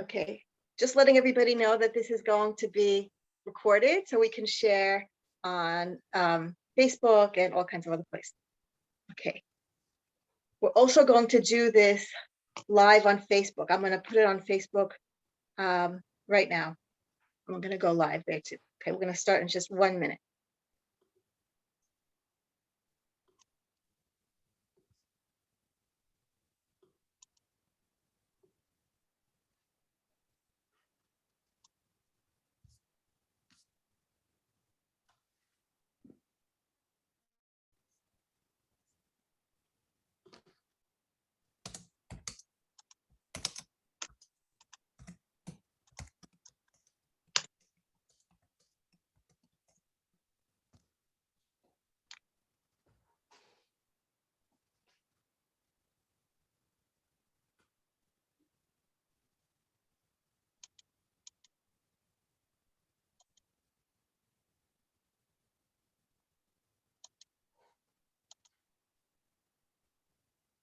Okay, just letting everybody know that this is going to be recorded so we can share on Facebook and all kinds of other places. Okay, we're also going to do this live on Facebook. I'm going to put it on Facebook right now. I'm going to go live there too. Okay, we're going to start in just 1 minute.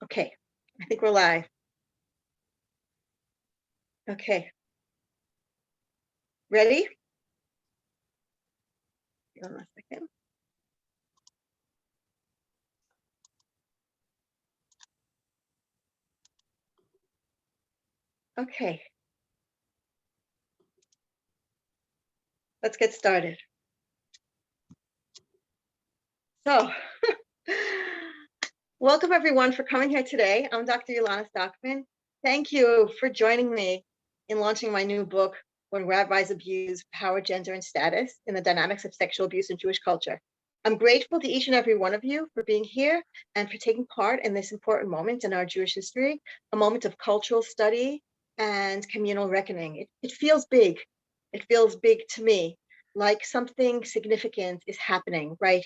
Okay, I think we're live. Okay, ready? Hold on a second. Okay, let's get started. So, welcome everyone for coming here today. I'm Dr. Elana Sztokman. Thank you for joining me in launching my new book, When Rabbis Abuse Power, Gender, and Status in the Dynamics of Sexual Abuse in Jewish Culture. I'm grateful to each and every one of you for being here and for taking part in this important moment in our Jewish history, a moment of cultural study and communal reckoning. It feels big. It feels big to me, like something significant is happening right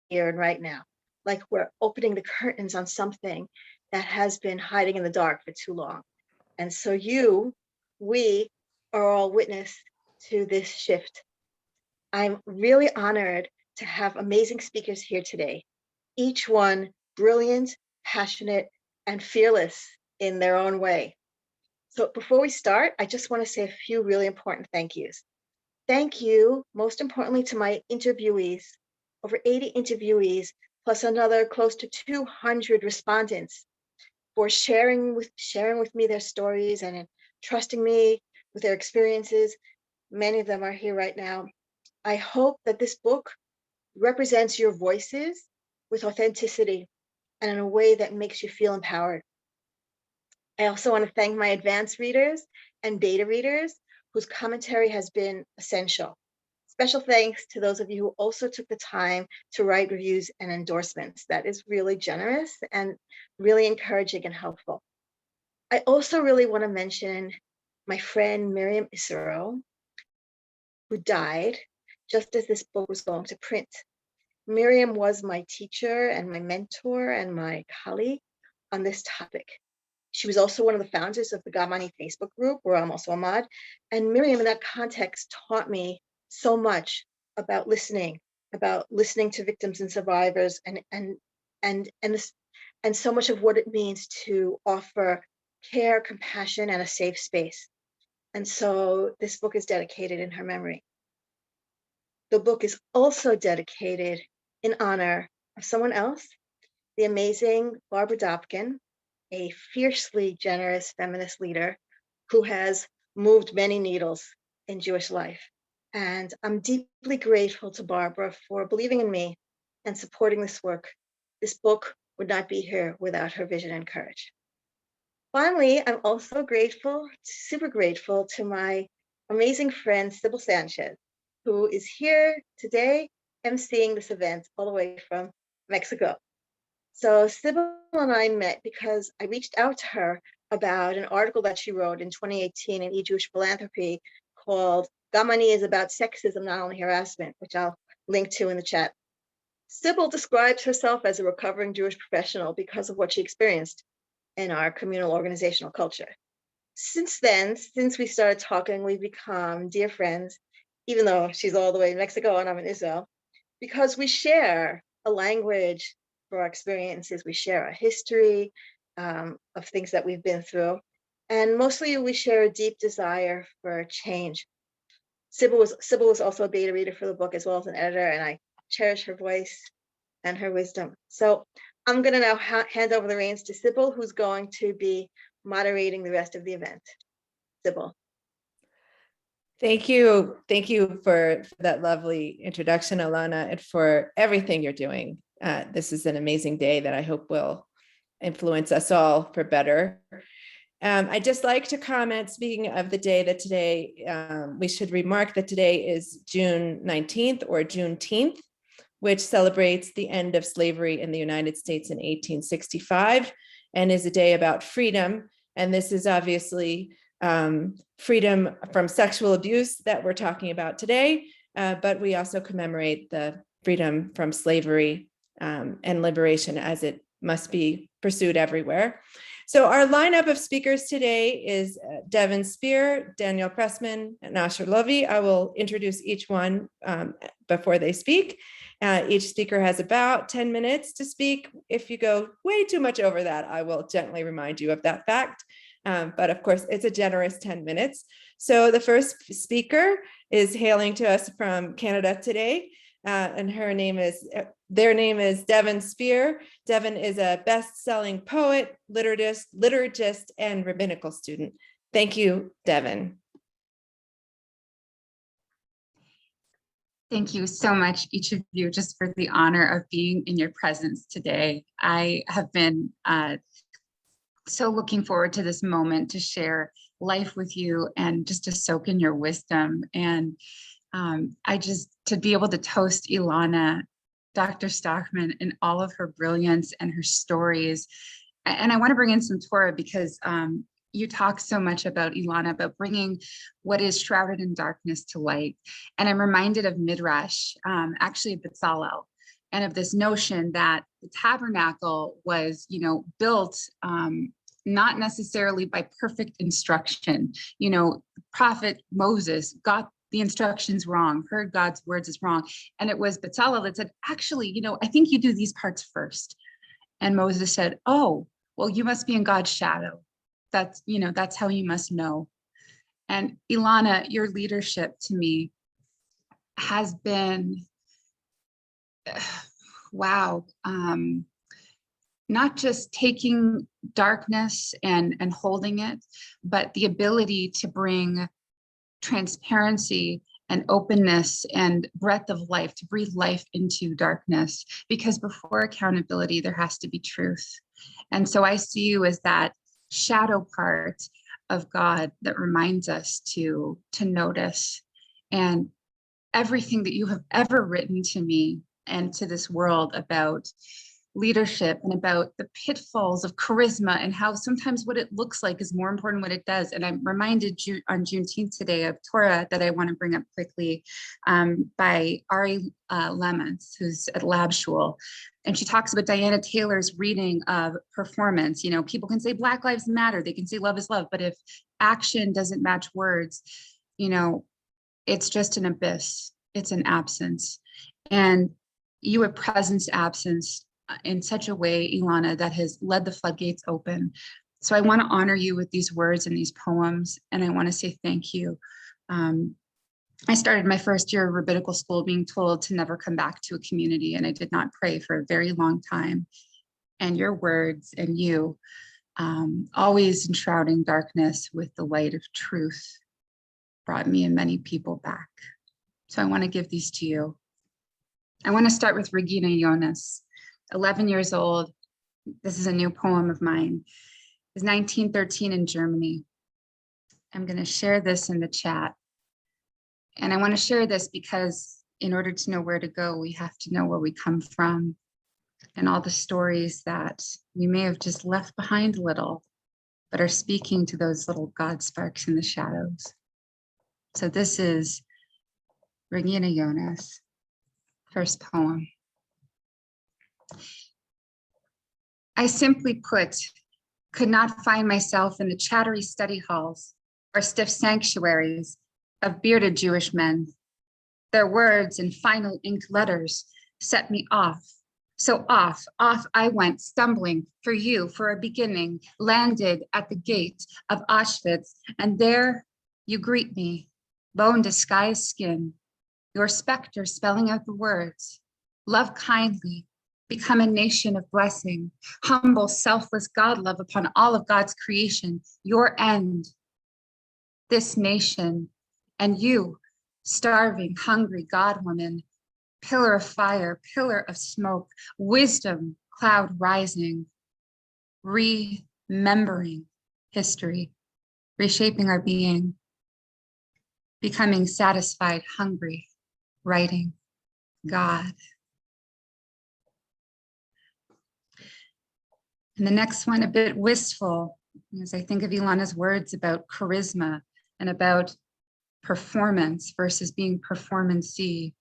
here and right now. Like we're opening the curtains on something that has been hiding in the dark for too long. And so we are all witness to this shift. I'm really honored to have amazing speakers here today, each one brilliant, passionate, and fearless in their own way. So before we start, I just want to say a few really important thank yous. Thank you, most importantly, to my interviewees, over 80 interviewees, plus another close to 200 respondents for sharing with me their stories and trusting me with their experiences. Many of them are here right now. I hope that this book represents your voices with authenticity and in a way that makes you feel empowered. I also want to thank my advanced readers and beta readers whose commentary has been essential. Special thanks to those of you who also took the time to write reviews and endorsements. That is really generous and really encouraging and helpful. I also really want to mention my friend Miriam Isero, who died just as this book was going to print. Miriam was my teacher and my mentor and my colleague on this topic. She was also one of the founders of the Gamani Facebook group, where I'm also a mod. And Miriam, in that context, taught me so much about listening to victims and survivors, and so much of what it means to offer care, compassion, and a safe space. And so this book is dedicated in her memory. The book is also dedicated in honor of someone else, the amazing Barbara Dopkin, a fiercely generous feminist leader who has moved many needles in Jewish life. And I'm deeply grateful to Barbara for believing in me and supporting this work. This book would not be here without her vision and courage. Finally, I'm also grateful, super grateful to my amazing friend, Sybil Sanchez, who is here today emceeing this event all the way from Mexico. So Sybil and I met because I reached out to her about an article that she wrote in 2018 in E-Jewish Philanthropy called Gamani is about sexism, not only harassment, which I'll link to in the chat. Sybil describes herself as a recovering Jewish professional because of what she experienced in our communal organizational culture. Since then, since we started talking, we've become dear friends, even though she's all the way in Mexico and I'm in Israel, because we share a language for our experiences. We share a history of things that we've been through. And mostly we share a deep desire for change. Sybil was also a beta reader for the book as well as an editor, and I cherish her voice and her wisdom. So I'm going to now hand over the reins to Sybil, who's going to be moderating the rest of the event. Sybil. Thank you. Thank you for that lovely introduction, Elana, and for everything you're doing. This is an amazing day that I hope will influence us all for better. I'd just like to comment, speaking of the day, that today, we should remark that today is June 19th or Juneteenth, which celebrates the end of slavery in the United States in 1865 and is a day about freedom. And this is obviously freedom from sexual abuse that we're talking about today, but we also commemorate the freedom from slavery and liberation as it must be pursued everywhere. So our lineup of speakers today is Devon Spier, Daniel Pressman, and Lovy. I will introduce each one before they speak. Each speaker has about 10 minutes to speak. If you go way too much over that, I will gently remind you of that fact. But of course, it's a generous 10 minutes. So the first speaker is hailing to us from Canada today, and their name is Devon Spier. Devon is a best-selling poet, liturgist, and rabbinical student. Thank you, Devon. Thank you so much, each of you, just for the honor of being in your presence today. I have been so looking forward to this moment to share life with you and just to soak in your wisdom. And to be able to toast Elana, Dr. Sztokman, and all of her brilliance and her stories. And I want to bring in some Torah because you talk so much about Elana, about bringing what is shrouded in darkness to light. And I'm reminded of Midrash, actually of Bezalel, and of this notion that the tabernacle was, built not necessarily by perfect instruction. Prophet Moses got the instructions wrong, heard God's words is wrong. And it was Bezalel that said, actually, I think you do these parts first. And Moses said, oh, well, you must be in God's shadow. That's how you must know. And Elana, your leadership to me has been, wow. Not just taking darkness and holding it, but the ability to bring transparency and openness and breath of life, to breathe life into darkness, because before accountability, there has to be truth. And so I see you as that shadow part of God that reminds us to notice. And everything that you have ever written to me and to this world about leadership and about the pitfalls of charisma and how sometimes what it looks like is more important than what it does. And I'm reminded on Juneteenth today of Torah that I want to bring up quickly by Ari Lemons, who's at Lab Shul. And she talks about Diana Taylor's reading of performance. People can say Black Lives Matter, they can say love is love, but if action doesn't match words, it's just an abyss, it's an absence. And you have presence absence in such a way, Elana, that has led the floodgates open. So I want to honor you with these words and these poems, and I want to say thank you. I started my first year of rabbinical school being told to never come back to a community, and I did not pray for a very long time. And your words and you, always enshrouding darkness with the light of truth, brought me and many people back. So I want to give these to you. I want to start with Regina Jonas. 11 years old. This is a new poem of mine. It was 1913 in Germany. I'm going to share this in the chat. And I want to share this because in order to know where to go, we have to know where we come from and all the stories that we may have just left behind a little, but are speaking to those little God sparks in the shadows. So this is Regina Jonas, first poem. I simply put, could not find myself in the chattery study halls or stiff sanctuaries of bearded Jewish men. Their words in final inked letters set me off, So off I went, stumbling for you, for a beginning, landed at the gate of Auschwitz, and there you greet me, bone disguised skin, your specter spelling out the words, love kindly, become a nation of blessing, humble, selfless God love upon all of God's creation, your end, this nation, and you, starving, hungry God woman, pillar of fire, pillar of smoke, wisdom, cloud rising, remembering history, reshaping our being, becoming satisfied, hungry, writing, God. And the next one, a bit wistful, as I think of Elana's words about charisma and about performance versus being performance-y.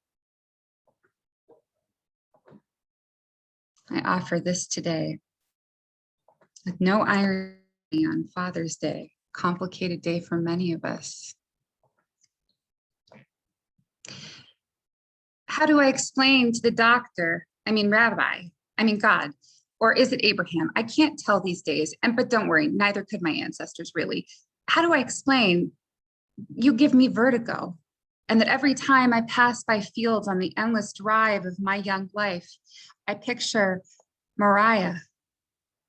I offer this today with no irony on Father's Day, complicated day for many of us. How do I explain to the doctor, Rabbi, God, or is it Abraham? I can't tell these days, but don't worry, neither could my ancestors really. How do I explain you give me vertigo, and that every time I pass by fields on the endless drive of my young life, I picture Moriah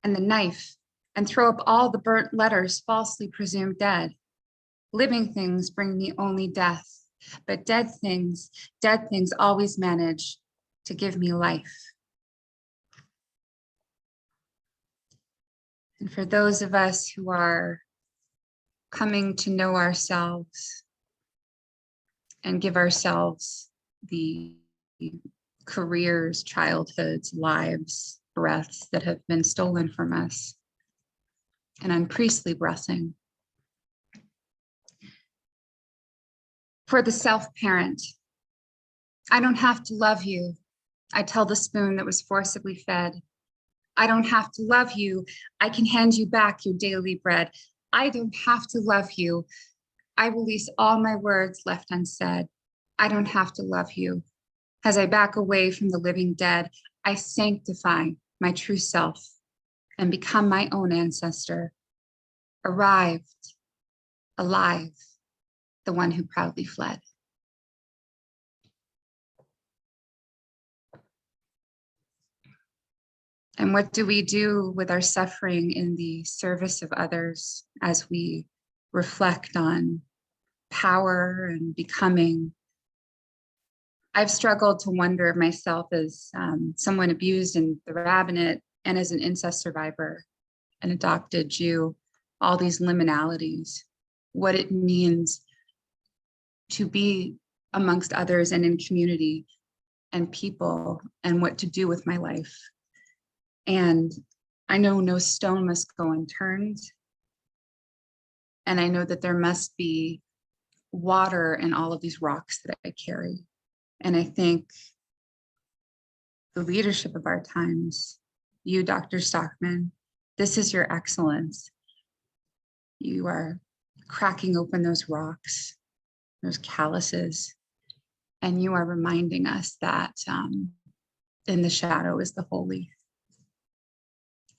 and the knife and throw up all the burnt letters falsely presumed dead. Living things bring me only death, but dead things always manage to give me life. And for those of us who are coming to know ourselves and give ourselves the careers, childhoods, lives, breaths that have been stolen from us, an unpriestly blessing. For the self-parent, I don't have to love you, I tell the spoon that was forcibly fed. I don't have to love you, I can hand you back your daily bread. I don't have to love you, I release all my words left unsaid. I don't have to love you. As I back away from the living dead, I sanctify my true self and become my own ancestor, arrived, alive, the one who proudly fled. And what do we do with our suffering in the service of others as we reflect on power and becoming? I've struggled to wonder myself as someone abused in the rabbinate and as an incest survivor, an adopted Jew, all these liminalities, what it means to be amongst others and in community and people, and what to do with my life. And I know no stone must go unturned. And I know that there must be water in all of these rocks that I carry. And I think the leadership of our times, you, Dr. Sztokman, this is your excellence. You are cracking open those rocks, those calluses, and you are reminding us that in the shadow is the holy.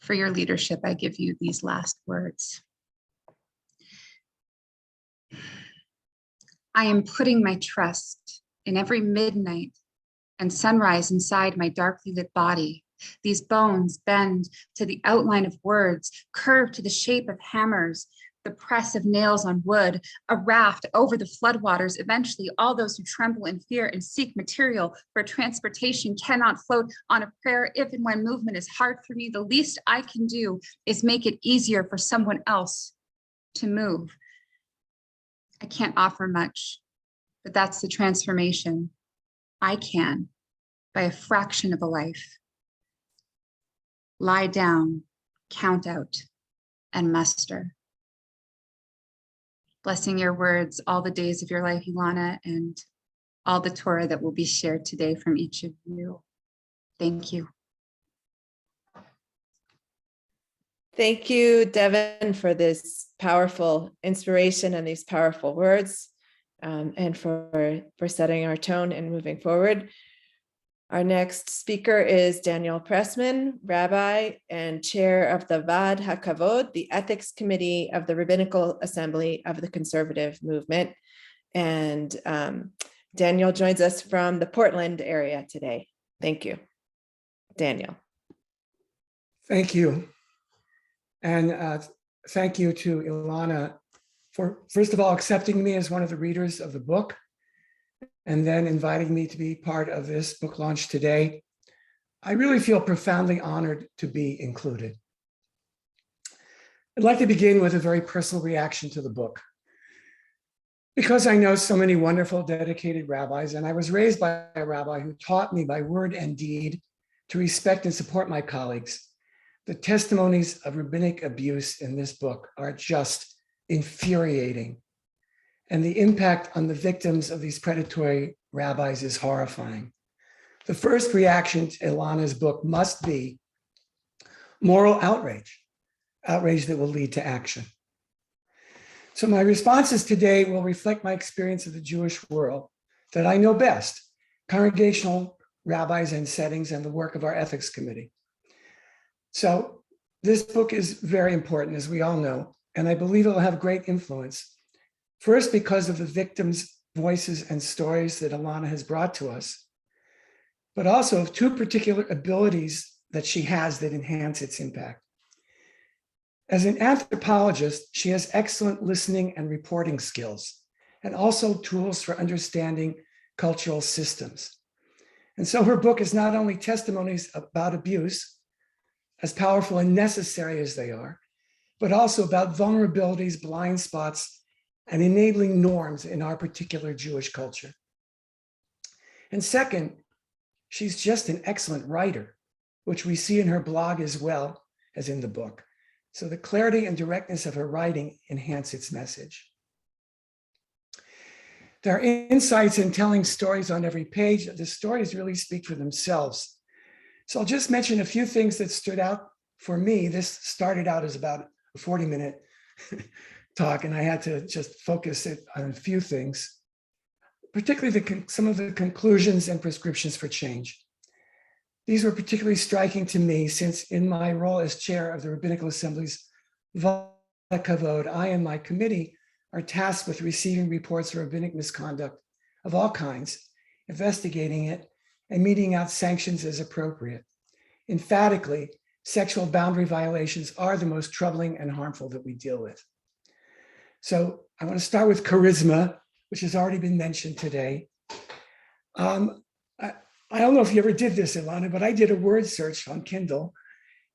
For your leadership, I give you these last words. I am putting my trust in every midnight and sunrise inside my darkly lit body. These bones bend to the outline of words, curve to the shape of hammers, the press of nails on wood, a raft over the floodwaters. Eventually, all those who tremble in fear and seek material for transportation cannot float on a prayer. If and when movement is hard for me, the least I can do is make it easier for someone else to move. I can't offer much, but that's the transformation I can, by a fraction of a life. Lie down, count out, and muster. Blessing your words all the days of your life, Elana, and all the Torah that will be shared today from each of you. Thank you. Thank you, Devon, for this powerful inspiration and these powerful words, and for setting our tone and moving forward. Our next speaker is Daniel Pressman, Rabbi and Chair of the Vaad Hakavod, the Ethics Committee of the Rabbinical Assembly of the Conservative Movement. And Daniel joins us from the Portland area today. Thank you, Daniel. Thank you. And thank you to Elana for, first of all, accepting me as one of the readers of the book, and then inviting me to be part of this book launch today. I really feel profoundly honored to be included. I'd like to begin with a very personal reaction to the book. Because I know so many wonderful, dedicated rabbis, and I was raised by a rabbi who taught me by word and deed to respect and support my colleagues, the testimonies of rabbinic abuse in this book are just infuriating. And the impact on the victims of these predatory rabbis is horrifying. The first reaction to Elana's book must be moral outrage, outrage that will lead to action. So my responses today will reflect my experience of the Jewish world that I know best, congregational rabbis and settings, and the work of our ethics committee. So this book is very important, as we all know, and I believe it will have great influence. First, because of the victims' voices and stories that Elana has brought to us, but also of two particular abilities that she has that enhance its impact. As an anthropologist, she has excellent listening and reporting skills, and also tools for understanding cultural systems. And so her book is not only testimonies about abuse, as powerful and necessary as they are, but also about vulnerabilities, blind spots, and enabling norms in our particular Jewish culture. And second, she's just an excellent writer, which we see in her blog as well as in the book. So the clarity and directness of her writing enhance its message. There are insights in telling stories on every page. The stories really speak for themselves. So I'll just mention a few things that stood out for me. This started out as about a 40-minute talk, and I had to just focus it on a few things, particularly some of the conclusions and prescriptions for change. These were particularly striking to me since in my role as chair of the Rabbinical Assembly's Hakavod, I and my committee are tasked with receiving reports of rabbinic misconduct of all kinds, investigating it, and meting out sanctions as appropriate. Emphatically, sexual boundary violations are the most troubling and harmful that we deal with. So I want to start with charisma, which has already been mentioned today. I don't know if you ever did this, Elana, but I did a word search on Kindle,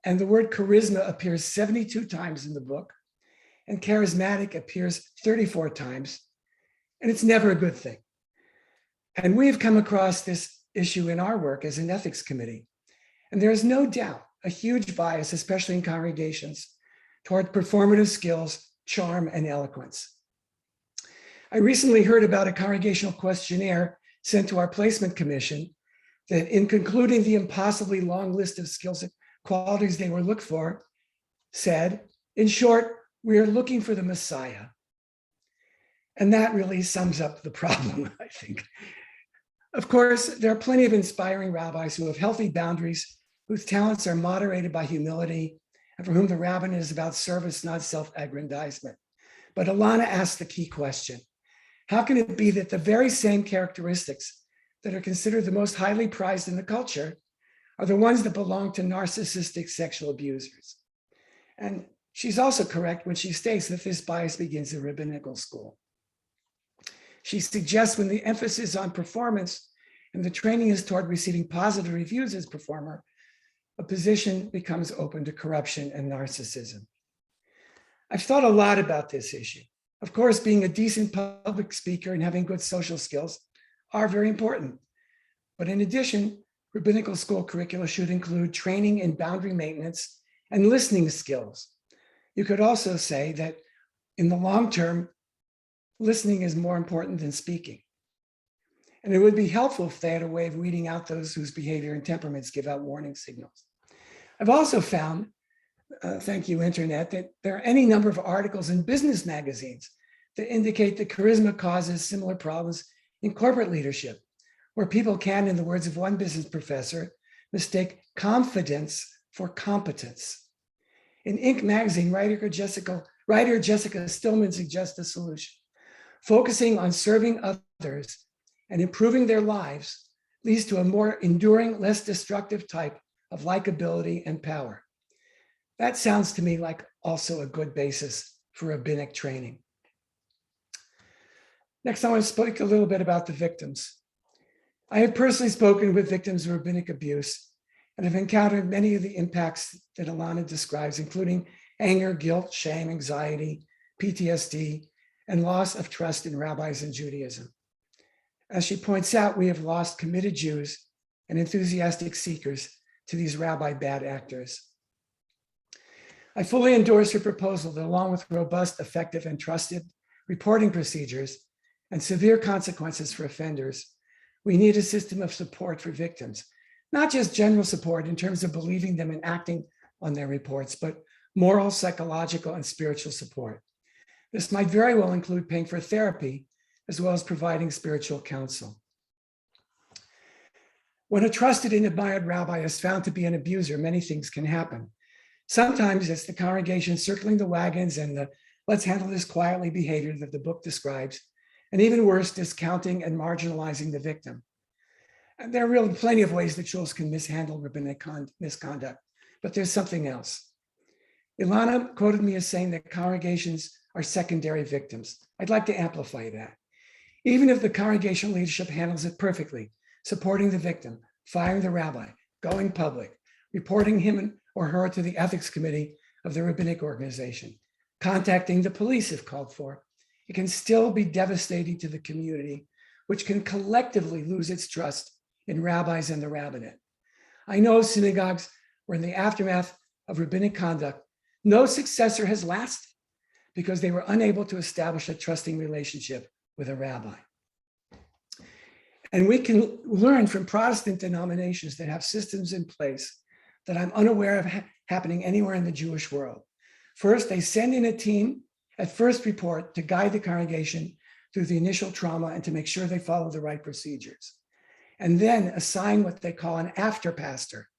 and the word charisma appears 72 times in the book, and charismatic appears 34 times, and it's never a good thing. And we have come across this issue in our work as an ethics committee, and there is no doubt a huge bias, especially in congregations, toward performative skills, charm, and eloquence. I recently heard about a congregational questionnaire sent to our placement commission that in concluding the impossibly long list of skills and qualities they were looked for, said, in short, we are looking for the Messiah. And that really sums up the problem, I think. Of course, there are plenty of inspiring rabbis who have healthy boundaries, whose talents are moderated by humility, and for whom the rabbinate is about service, not self-aggrandizement. But Elana asked the key question: how can it be that the very same characteristics that are considered the most highly prized in the culture are the ones that belong to narcissistic sexual abusers? And she's also correct when she states that this bias begins in rabbinical school. She suggests when the emphasis is on performance and the training is toward receiving positive reviews as performer, a position becomes open to corruption and narcissism. I've thought a lot about this issue. Of course, being a decent public speaker and having good social skills are very important. But in addition, rabbinical school curricula should include training in boundary maintenance and listening skills. You could also say that in the long term, listening is more important than speaking. And it would be helpful if they had a way of weeding out those whose behavior and temperaments give out warning signals. I've also found, thank you, Internet, that there are any number of articles in business magazines that indicate that charisma causes similar problems in corporate leadership, where people can, in the words of one business professor, mistake confidence for competence. In Inc. magazine, writer Jessica Stillman suggests a solution. Focusing on serving others and improving their lives leads to a more enduring, less destructive type of likability and power. That sounds to me like also a good basis for rabbinic training. Next, I want to speak a little bit about the victims. I have personally spoken with victims of rabbinic abuse and have encountered many of the impacts that Elana describes, including anger, guilt, shame, anxiety, PTSD, and loss of trust in rabbis and Judaism. As she points out, we have lost committed Jews and enthusiastic seekers to these rabbi bad actors. I fully endorse her proposal that along with robust, effective, and trusted reporting procedures and severe consequences for offenders, we need a system of support for victims, not just general support in terms of believing them and acting on their reports, but moral, psychological, and spiritual support. This might very well include paying for therapy, as well as providing spiritual counsel. When a trusted and admired rabbi is found to be an abuser, many things can happen. Sometimes it's the congregation circling the wagons and the let's handle this quietly behavior that the book describes, and even worse, discounting and marginalizing the victim. And there are really plenty of ways that shuls can mishandle rabbinic misconduct, but there's something else. Elana quoted me as saying that congregations are secondary victims. I'd like to amplify that. Even if the congregational leadership handles it perfectly, supporting the victim, firing the rabbi, going public, reporting him or her to the ethics committee of the rabbinic organization, contacting the police if called for, it can still be devastating to the community, which can collectively lose its trust in rabbis and the rabbinate. I know synagogues where in the aftermath of rabbinic conduct, no successor has lasted because they were unable to establish a trusting relationship with a rabbi. And we can learn from Protestant denominations that have systems in place that I'm unaware of happening anywhere in the Jewish world. First, they send in a team at first report to guide the congregation through the initial trauma and to make sure they follow the right procedures. And then assign what they call an after pastor,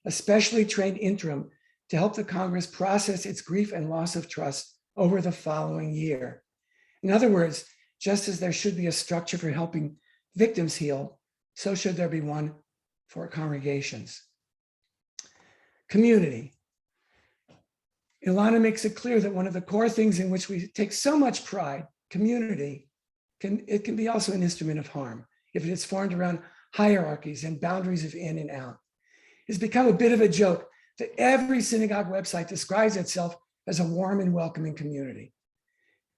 a specially trained interim to help the Congress process its grief and loss of trust over the following year. In other words, just as there should be a structure for helping victims heal, so should there be one for congregations. Community. Elana makes it clear that one of the core things in which we take so much pride, community, it can be also an instrument of harm if it is formed around hierarchies and boundaries of in and out. It's become a bit of a joke that every synagogue website describes itself as a warm and welcoming community.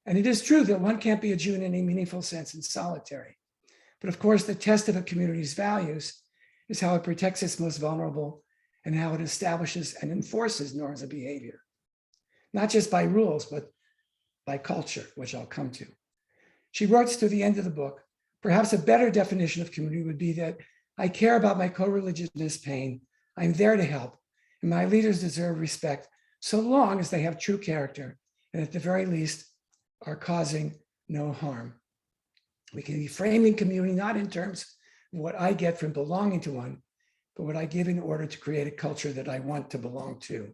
And it is true that one can't be a Jew in any meaningful sense in solitary. But of course, the test of a community's values is how it protects its most vulnerable and how it establishes and enforces norms of behavior. Not just by rules, but by culture, which I'll come to. She writes to the end of the book, perhaps a better definition of community would be that I care about my co-religionist's pain, I'm there to help, and my leaders deserve respect so long as they have true character and at the very least are causing no harm. We can be framing community not in terms of what I get from belonging to one, but what I give in order to create a culture that I want to belong to.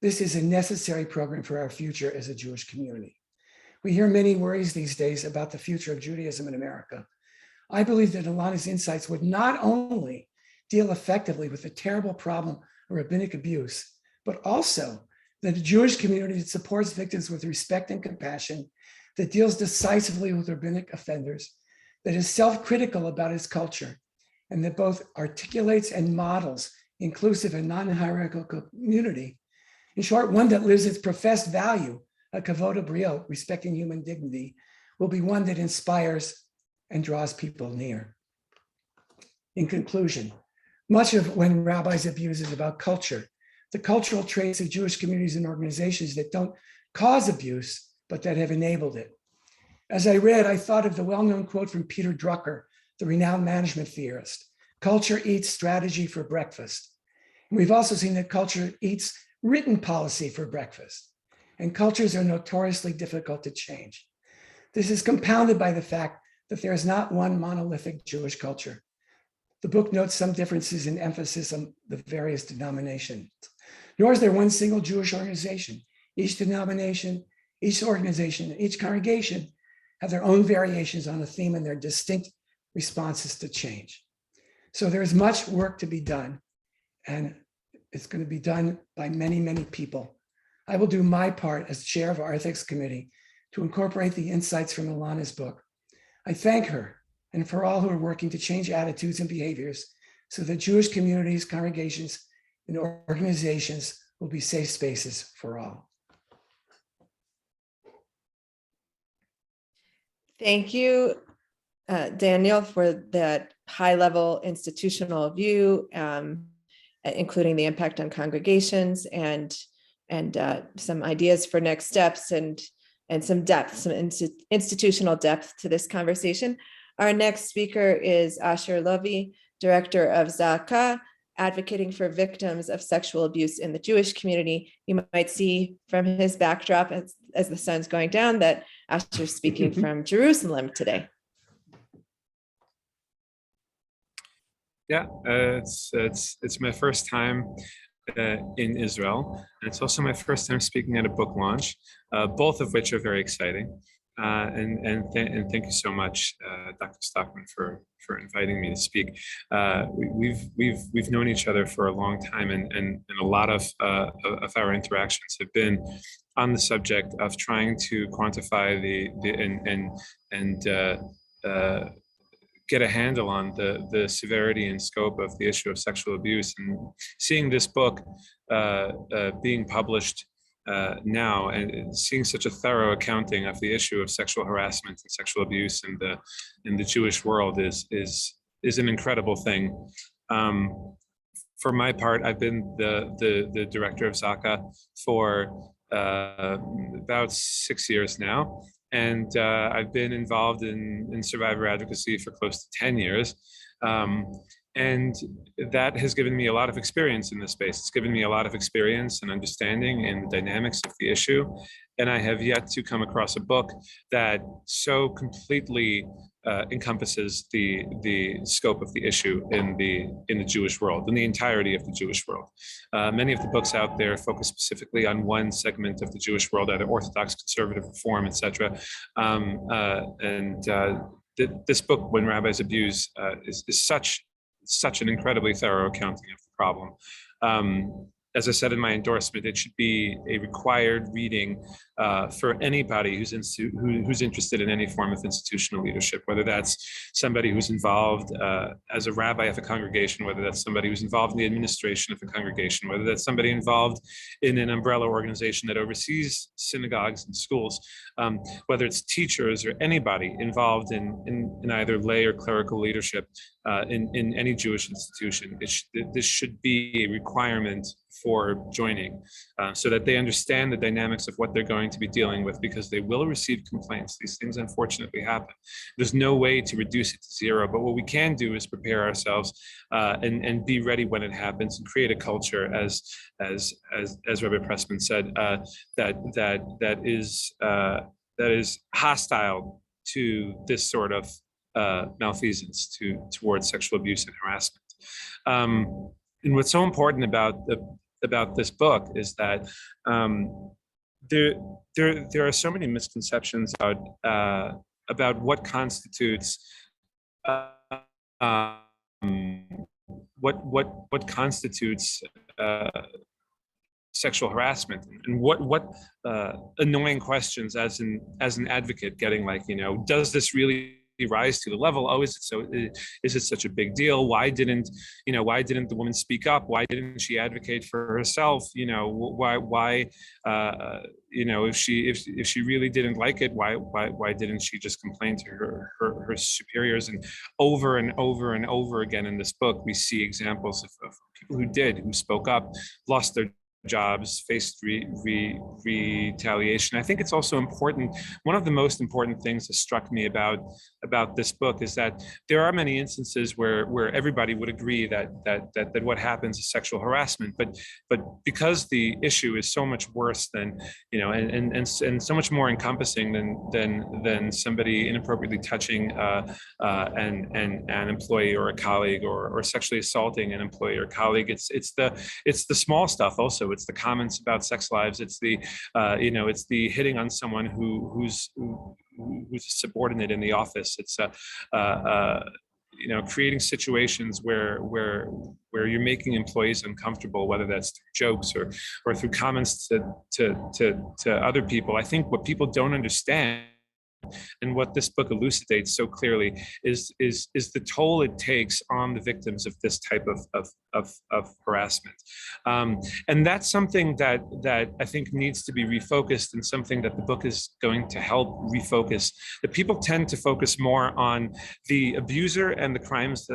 This is a necessary program for our future as a Jewish community. We hear many worries these days about the future of Judaism in America. I believe that Elana's insights would not only deal effectively with the terrible problem of rabbinic abuse, but also that a Jewish community that supports victims with respect and compassion, that deals decisively with rabbinic offenders, that is self-critical about its culture, and that both articulates and models inclusive and non-hierarchical community. In short, one that lives its professed value, Hakavod brio, respecting human dignity, will be one that inspires and draws people near. In conclusion, much of when rabbis abuse is about culture, the cultural traits of Jewish communities and organizations that don't cause abuse, but that have enabled it. As I read, I thought of the well-known quote from Peter Drucker, the renowned management theorist, culture eats strategy for breakfast. And we've also seen that culture eats written policy for breakfast, and cultures are notoriously difficult to change. This is compounded by the fact that there is not one monolithic Jewish culture. The book notes some differences in emphasis on the various denominations, nor is there one single Jewish organization. Each denomination, each organization, each congregation have their own variations on a theme and their distinct responses to change. So there is much work to be done, and it's going to be done by many, many people. I will do my part as chair of our ethics committee to incorporate the insights from Elana's book. I thank her and for all who are working to change attitudes and behaviors so that Jewish communities, congregations, and organizations will be safe spaces for all. Thank you, Daniel, for that high-level institutional view, including the impact on congregations and some ideas for next steps and some depth, some institutional depth to this conversation. Our next speaker is Asher Lovy, director of Zaka, advocating for victims of sexual abuse in the Jewish community. You might see from his backdrop as the sun's going down that Asher's speaking from Jerusalem today. Yeah, it's my first time in Israel, and it's also my first time speaking at a book launch, both of which are very exciting. And thank you so much, Dr. Sztokman, for inviting me to speak. We've known each other for a long time, and a lot of our interactions have been on the subject of trying to quantify and get a handle on the severity and scope of the issue of sexual abuse. And seeing this book being published now, and seeing such a thorough accounting of the issue of sexual harassment and sexual abuse in the Jewish world is an incredible thing. For my part, I've been the director of Zaka for about 6 years now. And I've been involved in survivor advocacy for close to 10 years. And that has given me a lot of experience in this space. It's given me a lot of experience and understanding in the dynamics of the issue. And I have yet to come across a book that so completely encompasses the scope of the issue in the Jewish world, in the entirety of the Jewish world. Many of the books out there focus specifically on one segment of the Jewish world, either Orthodox, conservative, Reform, etc. This book, When Rabbis Abuse, is such an incredibly thorough accounting of the problem. As I said in my endorsement, it should be a required reading for anybody who's interested in any form of institutional leadership, whether that's somebody who's involved as a rabbi of a congregation, whether that's somebody who's involved in the administration of a congregation, whether that's somebody involved in an umbrella organization that oversees synagogues and schools, whether it's teachers or anybody involved in either lay or clerical leadership in any Jewish institution. This should be a requirement for joining, so that they understand the dynamics of what they're going to be dealing with, because they will receive complaints. These things unfortunately happen. There's no way to reduce it to zero, but what we can do is prepare ourselves and be ready when it happens, and create a culture, as Rabbi Pressman said, that is hostile to this sort of malfeasance towards sexual abuse and harassment. And what's so important about this book is that there are so many misconceptions about what constitutes what constitutes sexual harassment, and what annoying questions as an advocate getting, like, does this really rise to the level? Oh, is it such a big deal? Why didn't the woman speak up? Why didn't she advocate for herself? Why if she really didn't like it, why didn't she just complain to her superiors? And over and over again in this book, we see examples of people who spoke up, lost their jobs, faced retaliation. I think it's also important. One of the most important things that struck me about this book is that there are many instances where everybody would agree that what happens is sexual harassment, but because the issue is so much worse than, you know, and so much more encompassing than somebody inappropriately touching an employee or a colleague, or sexually assaulting an employee or colleague. It's the small stuff also. It's the comments about sex lives. It's the it's the hitting on someone who's a subordinate in the office. It's creating situations where you're making employees uncomfortable, whether that's through jokes or through comments to other people. I think what people don't understand, and what this book elucidates so clearly, is the toll it takes on the victims of this type of harassment, and that's something that I think needs to be refocused, and something that the book is going to help refocus. That people tend to focus more on the abuser and the crimes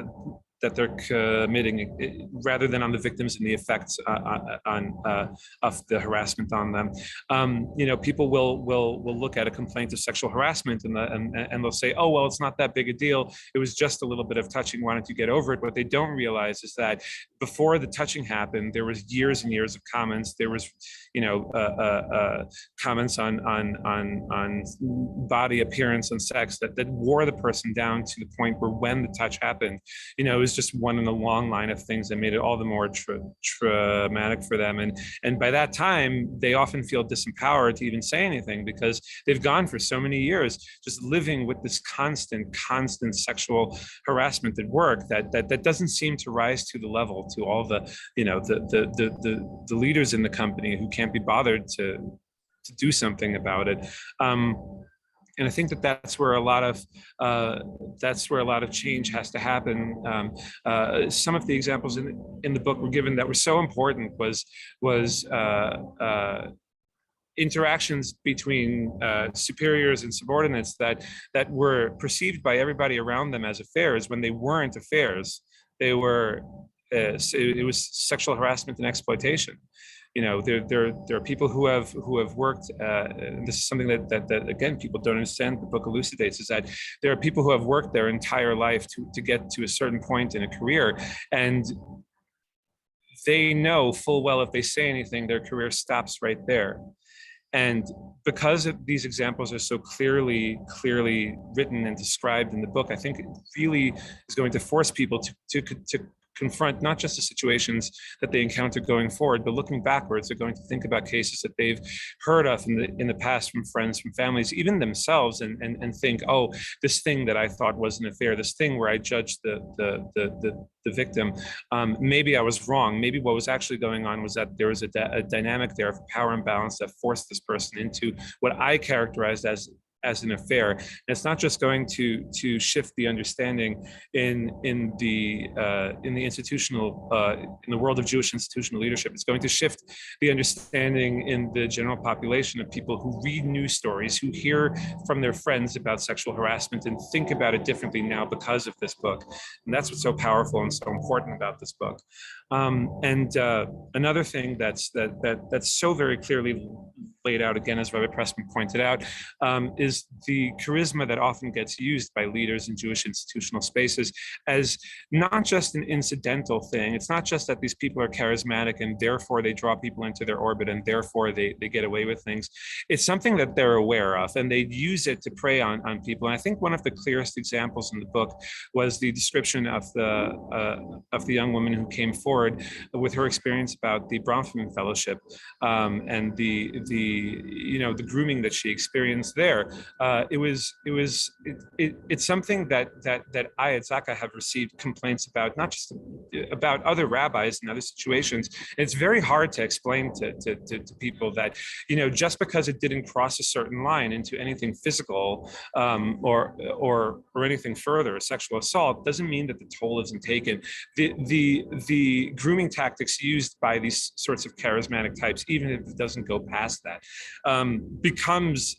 that they're committing, rather than on the victims and the effects of the harassment on them. People will look at a complaint of sexual harassment and they'll say, oh, well, it's not that big a deal. It was just a little bit of touching. Why don't you get over it? What they don't realize is that before the touching happened, there was years and years of comments. There was, comments on body appearance and sex that wore the person down to the point where when the touch happened, it was just one in a long line of things that made it all the more traumatic for them. And by that time, they often feel disempowered to even say anything, because they've gone for so many years just living with this constant sexual harassment at work that doesn't seem to rise to the level, to all the leaders in the company who can't be bothered to do something about it. And I think that's where a lot of change has to happen. Some of the examples in the book were given that were so important was interactions between superiors and subordinates that were perceived by everybody around them as affairs when they weren't affairs. They were it was sexual harassment and exploitation. There are people who have worked, and this is something that again people don't understand. The book elucidates, is that there are people who have worked their entire life to get to a certain point in a career, and they know full well if they say anything, their career stops right there. And because these examples are so clearly written and described in the book, I think it really is going to force people to confront not just the situations that they encounter going forward, but looking backwards, they're going to think about cases that they've heard of in the past from friends, from families, even themselves, and think, oh, this thing that I thought was an affair, this thing where I judged the victim, maybe I was wrong. Maybe what was actually going on was that there was a dynamic there of power imbalance that forced this person into what I characterized as an affair. And it's not just going to shift the understanding in the institutional in the world of Jewish institutional leadership. It's going to shift the understanding in the general population of people who read news stories, who hear from their friends about sexual harassment, and think about it differently now because of this book. And that's what's so powerful and so important about this book. Another thing that's so very clearly laid out, again, as Rabbi Pressman pointed out, is the charisma that often gets used by leaders in Jewish institutional spaces as not just an incidental thing. It's not just that these people are charismatic and therefore they draw people into their orbit and therefore they get away with things. It's something that they're aware of, and they use it to prey on people. And I think one of the clearest examples in the book was the description of the young woman who came forward with her experience about the Bronfman Fellowship and the grooming that she experienced there. It's something that I at Zaka have received complaints about, not just about other rabbis and other situations. And it's very hard to explain to people that, just because it didn't cross a certain line into anything physical or anything further, sexual assault, doesn't mean that the toll isn't taken. The grooming tactics used by these sorts of charismatic types, even if it doesn't go past that, becomes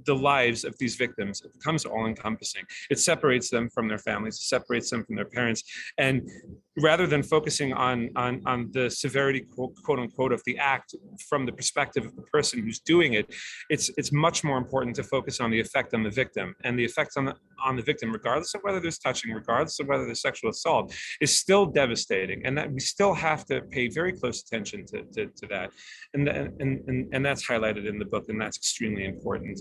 the lives of these victims. It becomes all-encompassing. It separates them from their families, it separates them from their parents. And rather than focusing on the severity, quote unquote, of the act from the perspective of the person who's doing it, it's much more important to focus on the effect on the victim. And the effect on the victim, regardless of whether there's touching, regardless of whether there's sexual assault, is still devastating. And that we still have to pay very close attention to that. And that's highlighted in the book, and that's extremely important.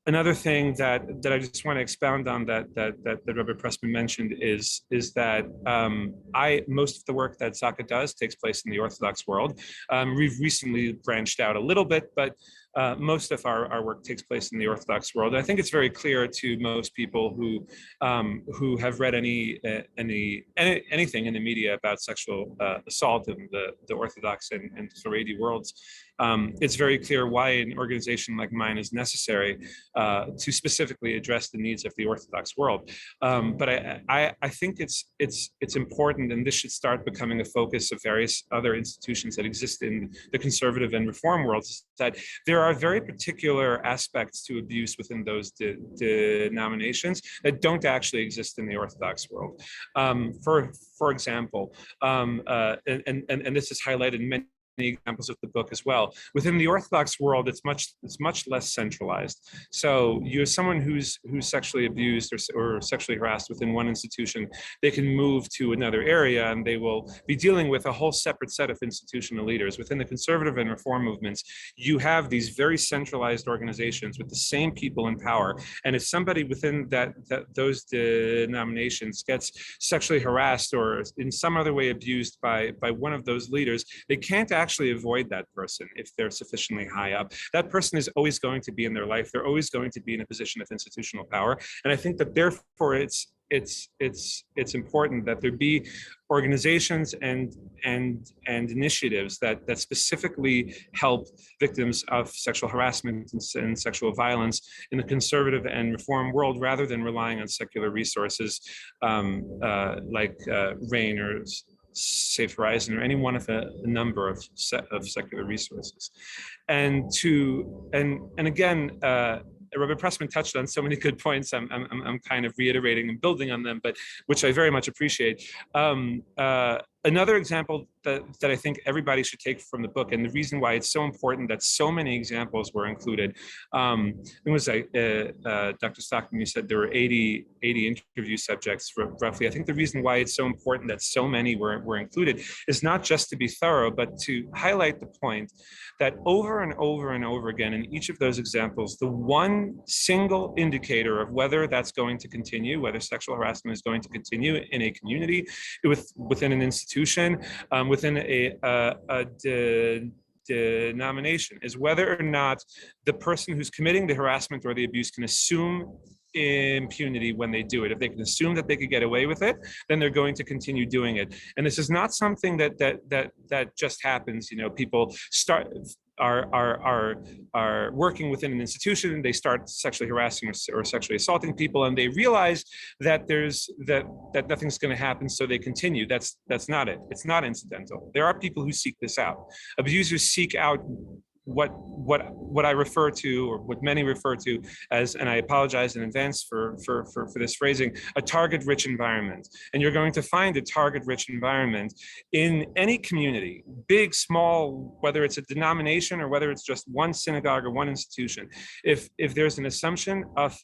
Another thing that I just want to expound on that Rabbi Pressman mentioned is that most of the work that Zaka does takes place in the Orthodox world. We've recently branched out a little bit, but most of our work takes place in the Orthodox world. I think it's very clear to most people who have read anything in the media about sexual assault in the Orthodox and Haredi worlds. It's very clear why an organization like mine is necessary to specifically address the needs of the Orthodox world. But I think it's important, and this should start becoming a focus of various other institutions that exist in the conservative and reform worlds, that there are very particular aspects to abuse within those denominations that don't actually exist in the Orthodox world. For example, and this is highlighted in many examples of the book as well. Within the Orthodox world, it's much less centralized. So you have someone who's sexually abused or sexually harassed within one institution, they can move to another area and they will be dealing with a whole separate set of institutional leaders. Within the conservative and reform movements, you have these very centralized organizations with the same people in power. And if somebody within those denominations gets sexually harassed or in some other way abused by one of those leaders, they can't actually avoid that person if they're sufficiently high up. That person is always going to be in their life. They're always going to be in a position of institutional power. And I think that therefore it's important that there be organizations and initiatives that specifically help victims of sexual harassment and sexual violence in the conservative and reform world, rather than relying on secular resources like RAIN or Safe Horizon or any one of a number of secular resources. And again, Rabbi Pressman touched on so many good points. I'm kind of reiterating and building on them, but which I very much appreciate. Another example that I think everybody should take from the book, and the reason why it's so important that so many examples were included. It was Dr. Sztokman, you said there were 80 interview subjects roughly. I think the reason why it's so important that so many were included is not just to be thorough, but to highlight the point that over and over and over again in each of those examples, the one single indicator of whether that's going to continue, whether sexual harassment is going to continue in a community, within an institution, within a denomination, is whether or not the person who's committing the harassment or the abuse can assume impunity when they do it. If they can assume that they could get away with it, then they're going to continue doing it. And this is not something that just happens. You know, people are working within an institution, they start sexually harassing or sexually assaulting people, and they realize that that nothing's going to happen, so they continue. That's not it. It's not incidental. There are people who seek this out. Abusers seek out what I refer to, or what many refer to as, and I apologize in advance for this phrasing, a target-rich environment. And you're going to find a target-rich environment in any community, big, small, whether it's a denomination or whether it's just one synagogue or one institution. If there's an assumption of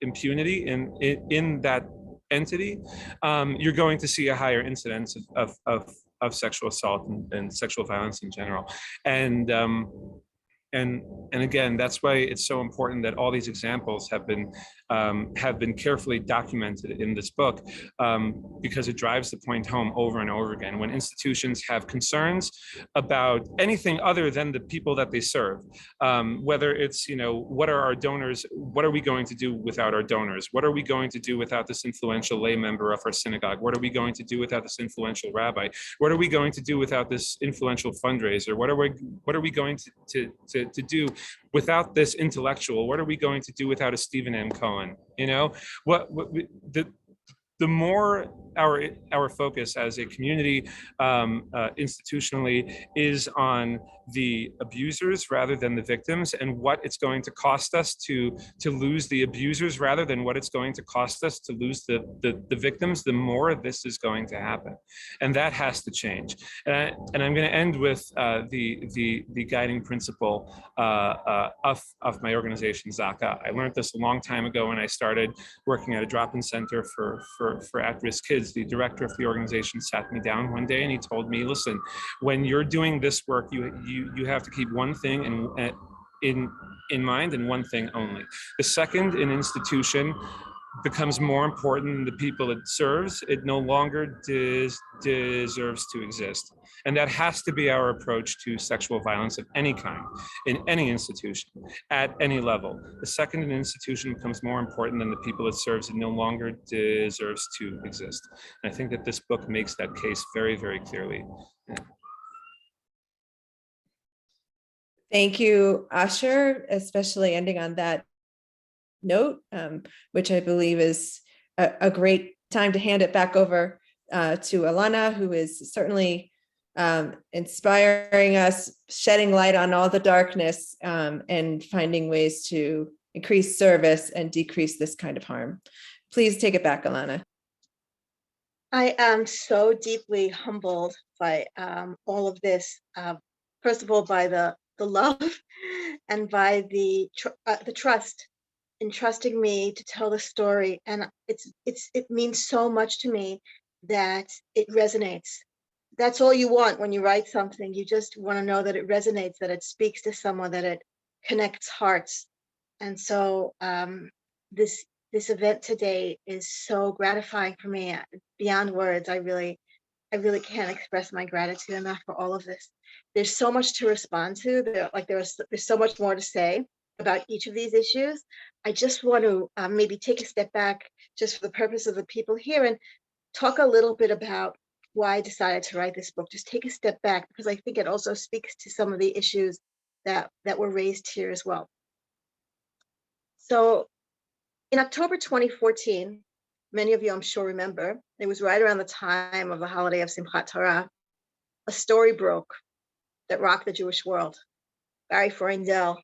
impunity in that entity, you're going to see a higher incidence of sexual assault and sexual violence in general. And again, that's why it's so important that all these examples have been carefully documented in this book, because it drives the point home over and over again. When institutions have concerns about anything other than the people that they serve, whether it's, what are our donors? What are we going to do without our donors? What are we going to do without this influential lay member of our synagogue? What are we going to do without this influential rabbi? What are we going to do without this influential fundraiser? What are we going to do without this intellectual? What are we going to do without a Stephen M. Cohen? The more our focus as a community, institutionally, is on the abusers rather than the victims, and what it's going to cost us to lose the abusers rather than what it's going to cost us to lose the victims, the more this is going to happen. And that has to change. And I'm going to end with the guiding principle of my organization, Zaka. I learned this a long time ago when I started working at a drop-in center for at-risk kids. The director of the organization sat me down one day and he told me, listen, when you're doing this work, you have to keep one thing in mind and one thing only. The second an institution becomes more important than the people it serves, it no longer deserves to exist. And that has to be our approach to sexual violence of any kind, in any institution, at any level. The second an institution becomes more important than the people it serves, it no longer deserves to exist. And I think that this book makes that case very, very clearly. Yeah. Thank you, Asher, especially ending on that note, which I believe is a great time to hand it back over to Elana, who is certainly inspiring us, shedding light on all the darkness, and finding ways to increase service and decrease this kind of harm. Please take it back, Elana. I am so deeply humbled by all of this. First of all, by the love and by the trust in trusting me to tell the story. And it means so much to me that it resonates. That's all you want when you write something. You just want to know that it resonates, that it speaks to someone, that it connects hearts. And so this event today is so gratifying for me, beyond words. I really can't express my gratitude enough for all of this. There's so much to respond to. There's so much more to say about each of these issues. I just want to maybe take a step back, just for the purpose of the people here, and talk a little bit about why I decided to write this book. Just take a step back, because I think it also speaks to some of the issues that were raised here as well. So in October 2014, many of you I'm sure remember, it was right around the time of the holiday of Simchat Torah, a story broke that rocked the Jewish world. Barry Freundel,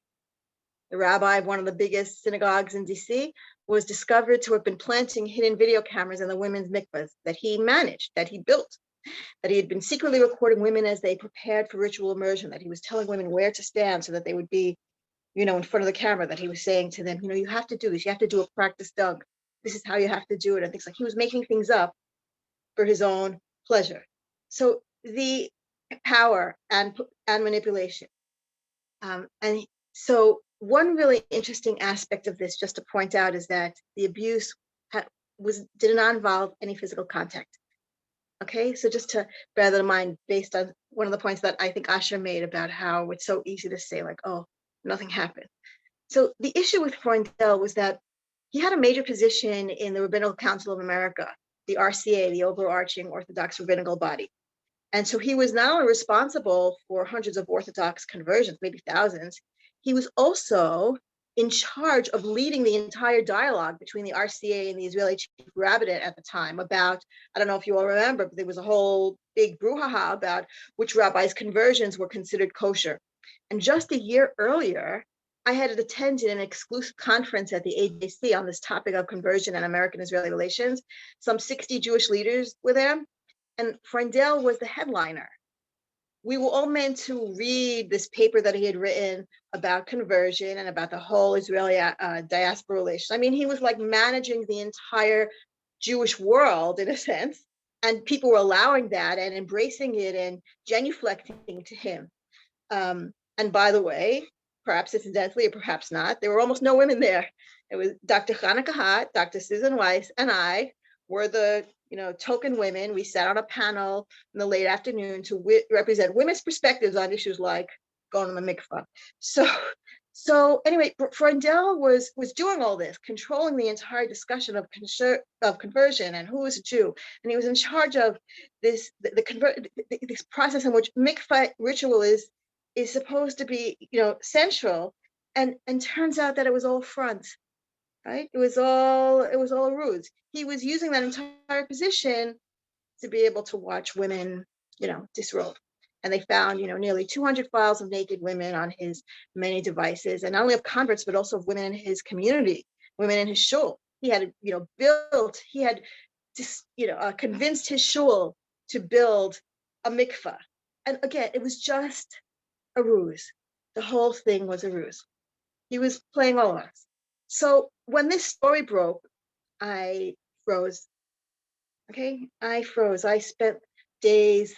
the rabbi of one of the biggest synagogues in DC, was discovered to have been planting hidden video cameras in the women's mikvahs that he managed, that he built, that he had been secretly recording women as they prepared for ritual immersion, that he was telling women where to stand so that they would be, in front of the camera, that he was saying to them, you have to do this, you have to do a practice dunk. This is how you have to do it. And things like he was making things up for his own pleasure. So the power and manipulation. And so one really interesting aspect of this, just to point out, is that the abuse did not involve any physical contact. Okay, so just to bear that in mind, based on one of the points that I think Asher made about how it's so easy to say, like, oh, nothing happened. So the issue with Freundel was that he had a major position in the Rabbinical Council of America, the RCA, the overarching Orthodox rabbinical body. And so he was not only responsible for hundreds of Orthodox conversions, maybe thousands, he was also in charge of leading the entire dialogue between the RCA and the Israeli chief rabbinate at the time about, I don't know if you all remember, but there was a whole big brouhaha about which rabbis' conversions were considered kosher. And just a year earlier, I had attended an exclusive conference at the AJC on this topic of conversion and American-Israeli relations. Some 60 Jewish leaders were there, and Freundel was the headliner. We were all meant to read this paper that he had written about conversion and about the whole Israeli diaspora relations. I mean, he was like managing the entire Jewish world in a sense, and people were allowing that and embracing it and genuflecting to him. And by the way, perhaps incidentally or perhaps not, there were almost no women there. It was Dr. Hannah Kahat, Dr. Susan Weiss, and I were the token women. We sat on a panel in the late afternoon to represent women's perspectives on issues like going to the mikvah. So anyway, Freundel was doing all this, controlling the entire discussion of conversion and who is a Jew, and he was in charge of this this process in which mikvah ritual is supposed to be central, and turns out that it was all front. Right? It was all a ruse. He was using that entire position to be able to watch women, disrobe. And they found, nearly 200 files of naked women on his many devices, and not only of converts, but also of women in his community, women in his shul. He had, convinced his shul to build a mikvah. And again, it was just a ruse. The whole thing was a ruse. He was playing all of us. So when this story broke, I froze. Okay, I froze. I spent days,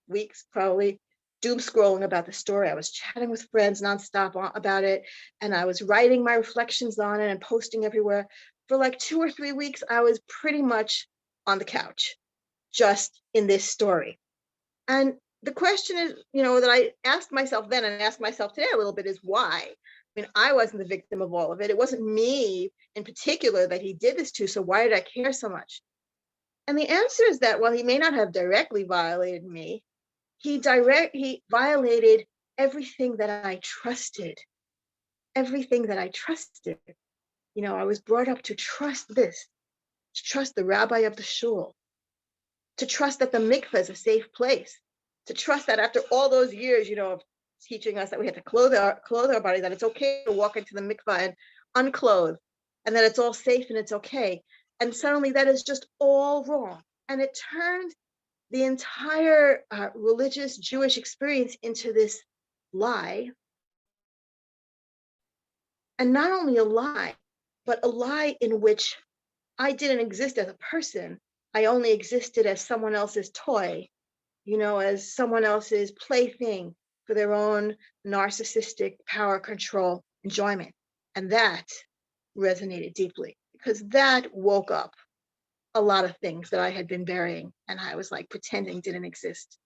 weeks probably, doom scrolling about the story. I was chatting with friends nonstop about it, and I was writing my reflections on it and posting everywhere. For like 2 or 3 weeks, I was pretty much on the couch, just in this story. And the question is, that I asked myself then and asked myself today a little bit is why? I mean, I wasn't the victim of all of it. It wasn't me in particular that he did this to, so why did I care so much? And the answer is that while he may not have directly violated me, he violated everything that I trusted. Everything that I trusted. I was brought up to trust this, to trust the rabbi of the shul, to trust that the mikveh is a safe place, to trust that after all those years, of teaching us that we had to clothe our body, that it's okay to walk into the mikveh and unclothe, and that it's all safe and it's okay. And suddenly that is just all wrong. And it turned the entire religious Jewish experience into this lie. And not only a lie, but a lie in which I didn't exist as a person. I only existed as someone else's toy, as someone else's plaything for their own narcissistic power, control, enjoyment. And that resonated deeply because that woke up a lot of things that I had been burying and I was like pretending didn't exist.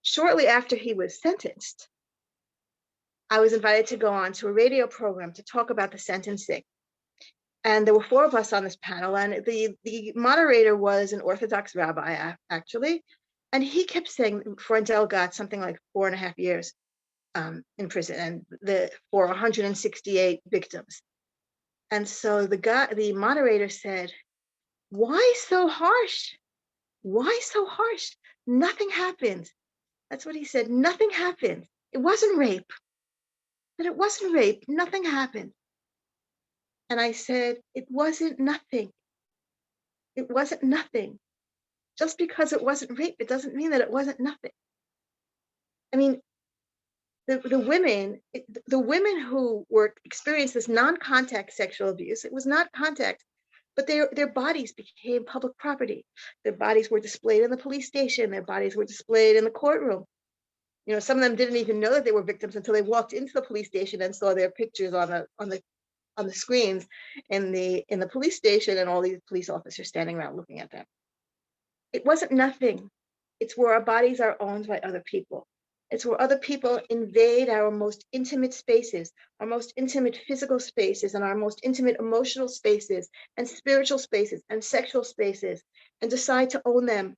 Shortly after he was sentenced, I was invited to go on to a radio program to talk about the sentencing. And there were 4 of us on this panel, and the moderator was an Orthodox rabbi, actually. And he kept saying Freundel got something like 4.5 years in prison, and for 168 victims. And so the moderator said, "Why so harsh? Why so harsh? Nothing happened." That's what he said. Nothing happened. It wasn't rape. But it wasn't rape. Nothing happened. And I said, it wasn't nothing. It wasn't nothing. Just because it wasn't rape, it doesn't mean that it wasn't nothing. I mean, the women who experienced this non-contact sexual abuse, it was not contact, but their bodies became public property. Their bodies were displayed in the police station. Their bodies were displayed in the courtroom. Some of them didn't even know that they were victims until they walked into the police station and saw their pictures on the screens in the police station, and all these police officers standing around looking at them. It wasn't nothing. It's where our bodies are owned by other people. It's where other people invade our most intimate spaces, our most intimate physical spaces, and our most intimate emotional spaces, and spiritual spaces, and sexual spaces, and decide to own them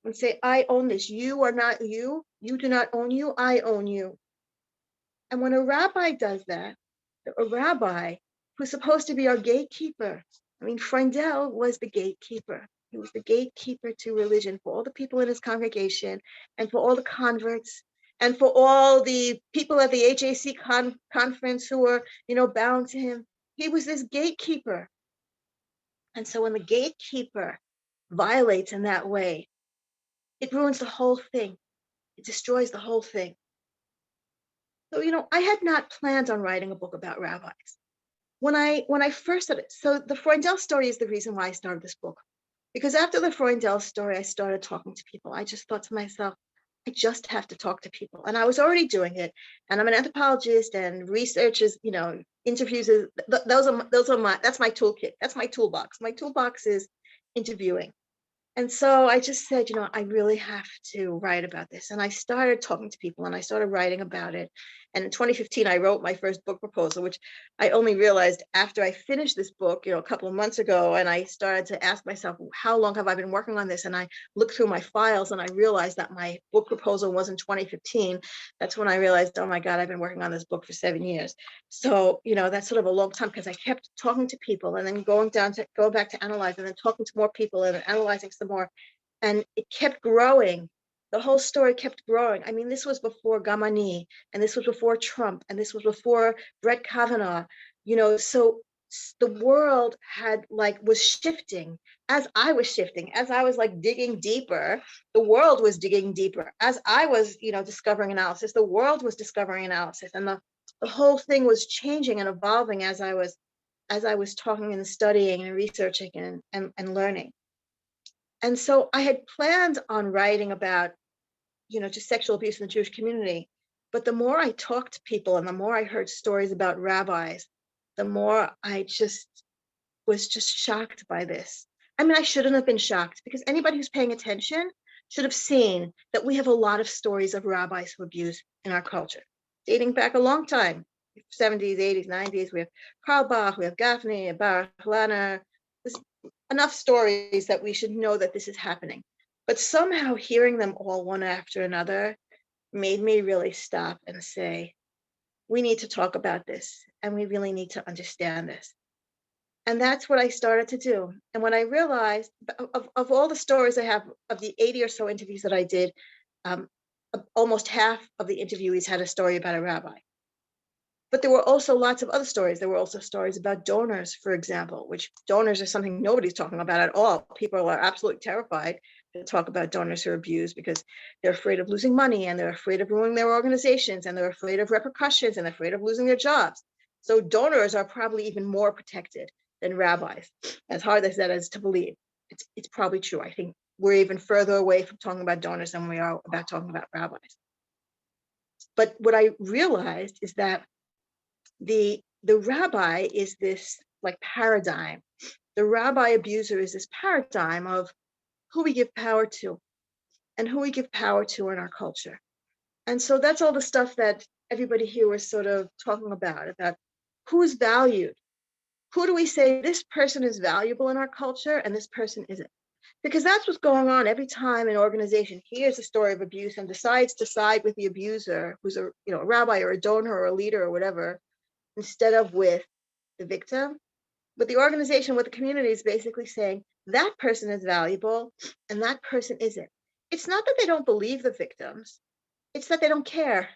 and say, I own this. You are not you. You do not own you. I own you. And when a rabbi does that, a rabbi who's supposed to be our gatekeeper. I mean, Freundel was the gatekeeper. He was the gatekeeper to religion for all the people in his congregation and for all the converts and for all the people at the HAC conference who were, bound to him. He was this gatekeeper. And so when the gatekeeper violates in that way, it ruins the whole thing. It destroys the whole thing. So, I had not planned on writing a book about rabbis. When I first started, so the Freundel story is the reason why I started this book. Because after the Freundel story, I started talking to people. I just thought to myself, I just have to talk to people. And I was already doing it. And I'm an anthropologist, and research is, interviews is, that's my toolkit. That's my toolbox. My toolbox is interviewing. And so I just said, I really have to write about this. And I started talking to people and I started writing about it. And in 2015, I wrote my first book proposal, which I only realized after I finished this book, a couple of months ago. And I started to ask myself, how long have I been working on this? And I looked through my files and I realized that my book proposal was in 2015. That's when I realized, oh my God, I've been working on this book for 7 years. So, that's sort of a long time because I kept talking to people and then going back to analyze and then talking to more people and analyzing some more. And it kept growing the whole story kept growing. I mean, this was before Gamani, and this was before Trump, and this was before Brett Kavanaugh, so the world was shifting as I was shifting, as I was like digging deeper. The world was digging deeper as I was, discovering analysis. The world was discovering analysis, and the whole thing was changing and evolving as I was talking and studying and researching and learning. And so I had planned on writing about, just sexual abuse in the Jewish community. But the more I talked to people and the more I heard stories about rabbis, the more I was just shocked by this. I mean, I shouldn't have been shocked, because anybody who's paying attention should have seen that we have a lot of stories of rabbis who abuse in our culture, dating back a long time, 70s, 80s, 90s. We have Karl Bach, we have Gaffney, Baruch, Elana. There's enough stories that we should know that this is happening. But somehow hearing them all one after another made me really stop and say, we need to talk about this, and we really need to understand this. And that's what I started to do. And when I realized, of all the stories I have, of the 80 or so interviews that I did, almost half of the interviewees had a story about a rabbi. But there were also lots of other stories. There were also stories about donors, for example, which donors are something nobody's talking about at all. People are absolutely terrified to talk about donors who are abused, because they're afraid of losing money, and they're afraid of ruining their organizations, and they're afraid of repercussions, and they're afraid of losing their jobs. So donors are probably even more protected than rabbis. As hard as that is to believe, it's probably true. I think we're even further away from talking about donors than we are about talking about rabbis. But what I realized is that the rabbi is this like paradigm. The rabbi abuser is this paradigm of who we give power to and who we give power to in our culture. And so that's all the stuff that everybody here was sort of talking about who is valued. Who do we say this person is valuable in our culture and this person isn't? Because that's what's going on every time an organization hears a story of abuse and decides to side with the abuser, who's a rabbi or a donor or a leader or whatever, instead of with the victim. But the organization, what the community is basically saying, that person is valuable and that person isn't. It's not that they don't believe the victims, it's that they don't care.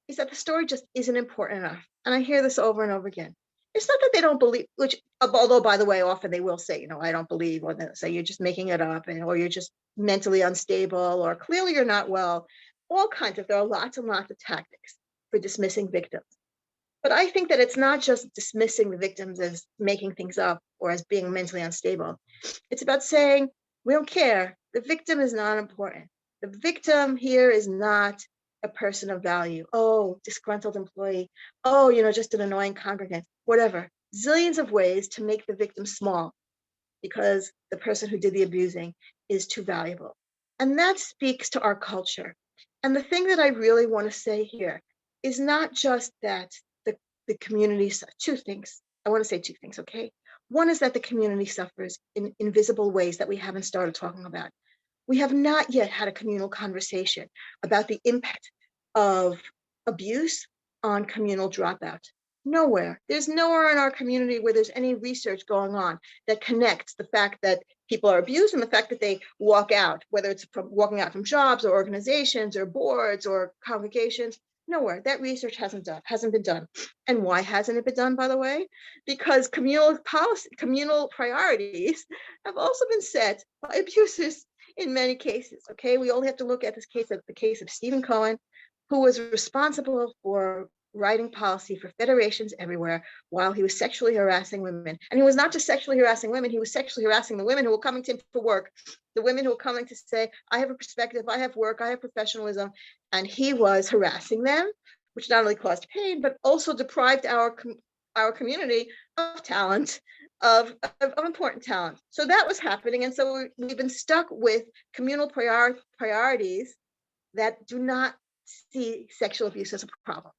It's that the story just isn't important enough. And I hear this over and over again. It's not that they don't believe, which, although by the way, often they will say, I don't believe, or they'll say you're just making it up, or you're just mentally unstable, or clearly you're not well. All kinds of, there are lots and lots of tactics for dismissing victims. But I think that it's not just dismissing the victims as making things up or as being mentally unstable. It's about saying, we don't care. The victim is not important. The victim here is not a person of value. Oh, disgruntled employee. Oh, just an annoying congregant, whatever. Zillions of ways to make the victim small because the person who did the abusing is too valuable. And that speaks to our culture. And the thing that I really want to say here is not just that the community, two things. I want to say two things, okay? One is that the community suffers in invisible ways that we haven't started talking about. We have not yet had a communal conversation about the impact of abuse on communal dropout. Nowhere. There's nowhere in our community where there's any research going on that connects the fact that people are abused and the fact that they walk out, whether it's from walking out from jobs or organizations or boards or congregations. Nowhere. That research hasn't been done. And why hasn't it been done, by the way? Because communal priorities have also been set by abusers in many cases. Okay, we only have to look at the case of Stephen Cohen, who was responsible for writing policy for federations everywhere while he was sexually harassing women. And he was not just sexually harassing women, he was sexually harassing the women who were coming to him for work, the women who were coming to say, I have a perspective, I have work, I have professionalism. And he was harassing them, which not only caused pain, but also deprived our community of talent, of important talent. So that was happening. And so we've been stuck with communal priorities that do not see sexual abuse as a problem.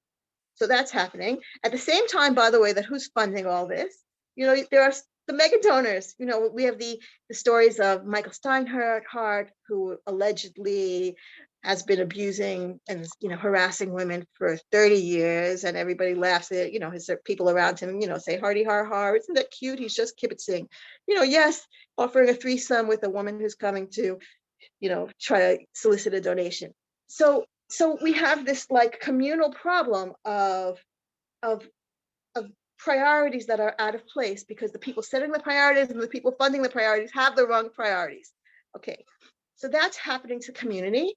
So that's happening. At the same time, by the way, that who's funding all this? There are the mega donors. We have the stories of Michael Steinhardt, who allegedly has been abusing and harassing women for 30 years, and everybody laughs at his people around him, say hardy har har, isn't that cute? He's just kibitzing. Yes, offering a threesome with a woman who's coming to try to solicit a donation. So we have this like communal problem of priorities that are out of place because the people setting the priorities and the people funding the priorities have the wrong priorities. Okay, so that's happening to community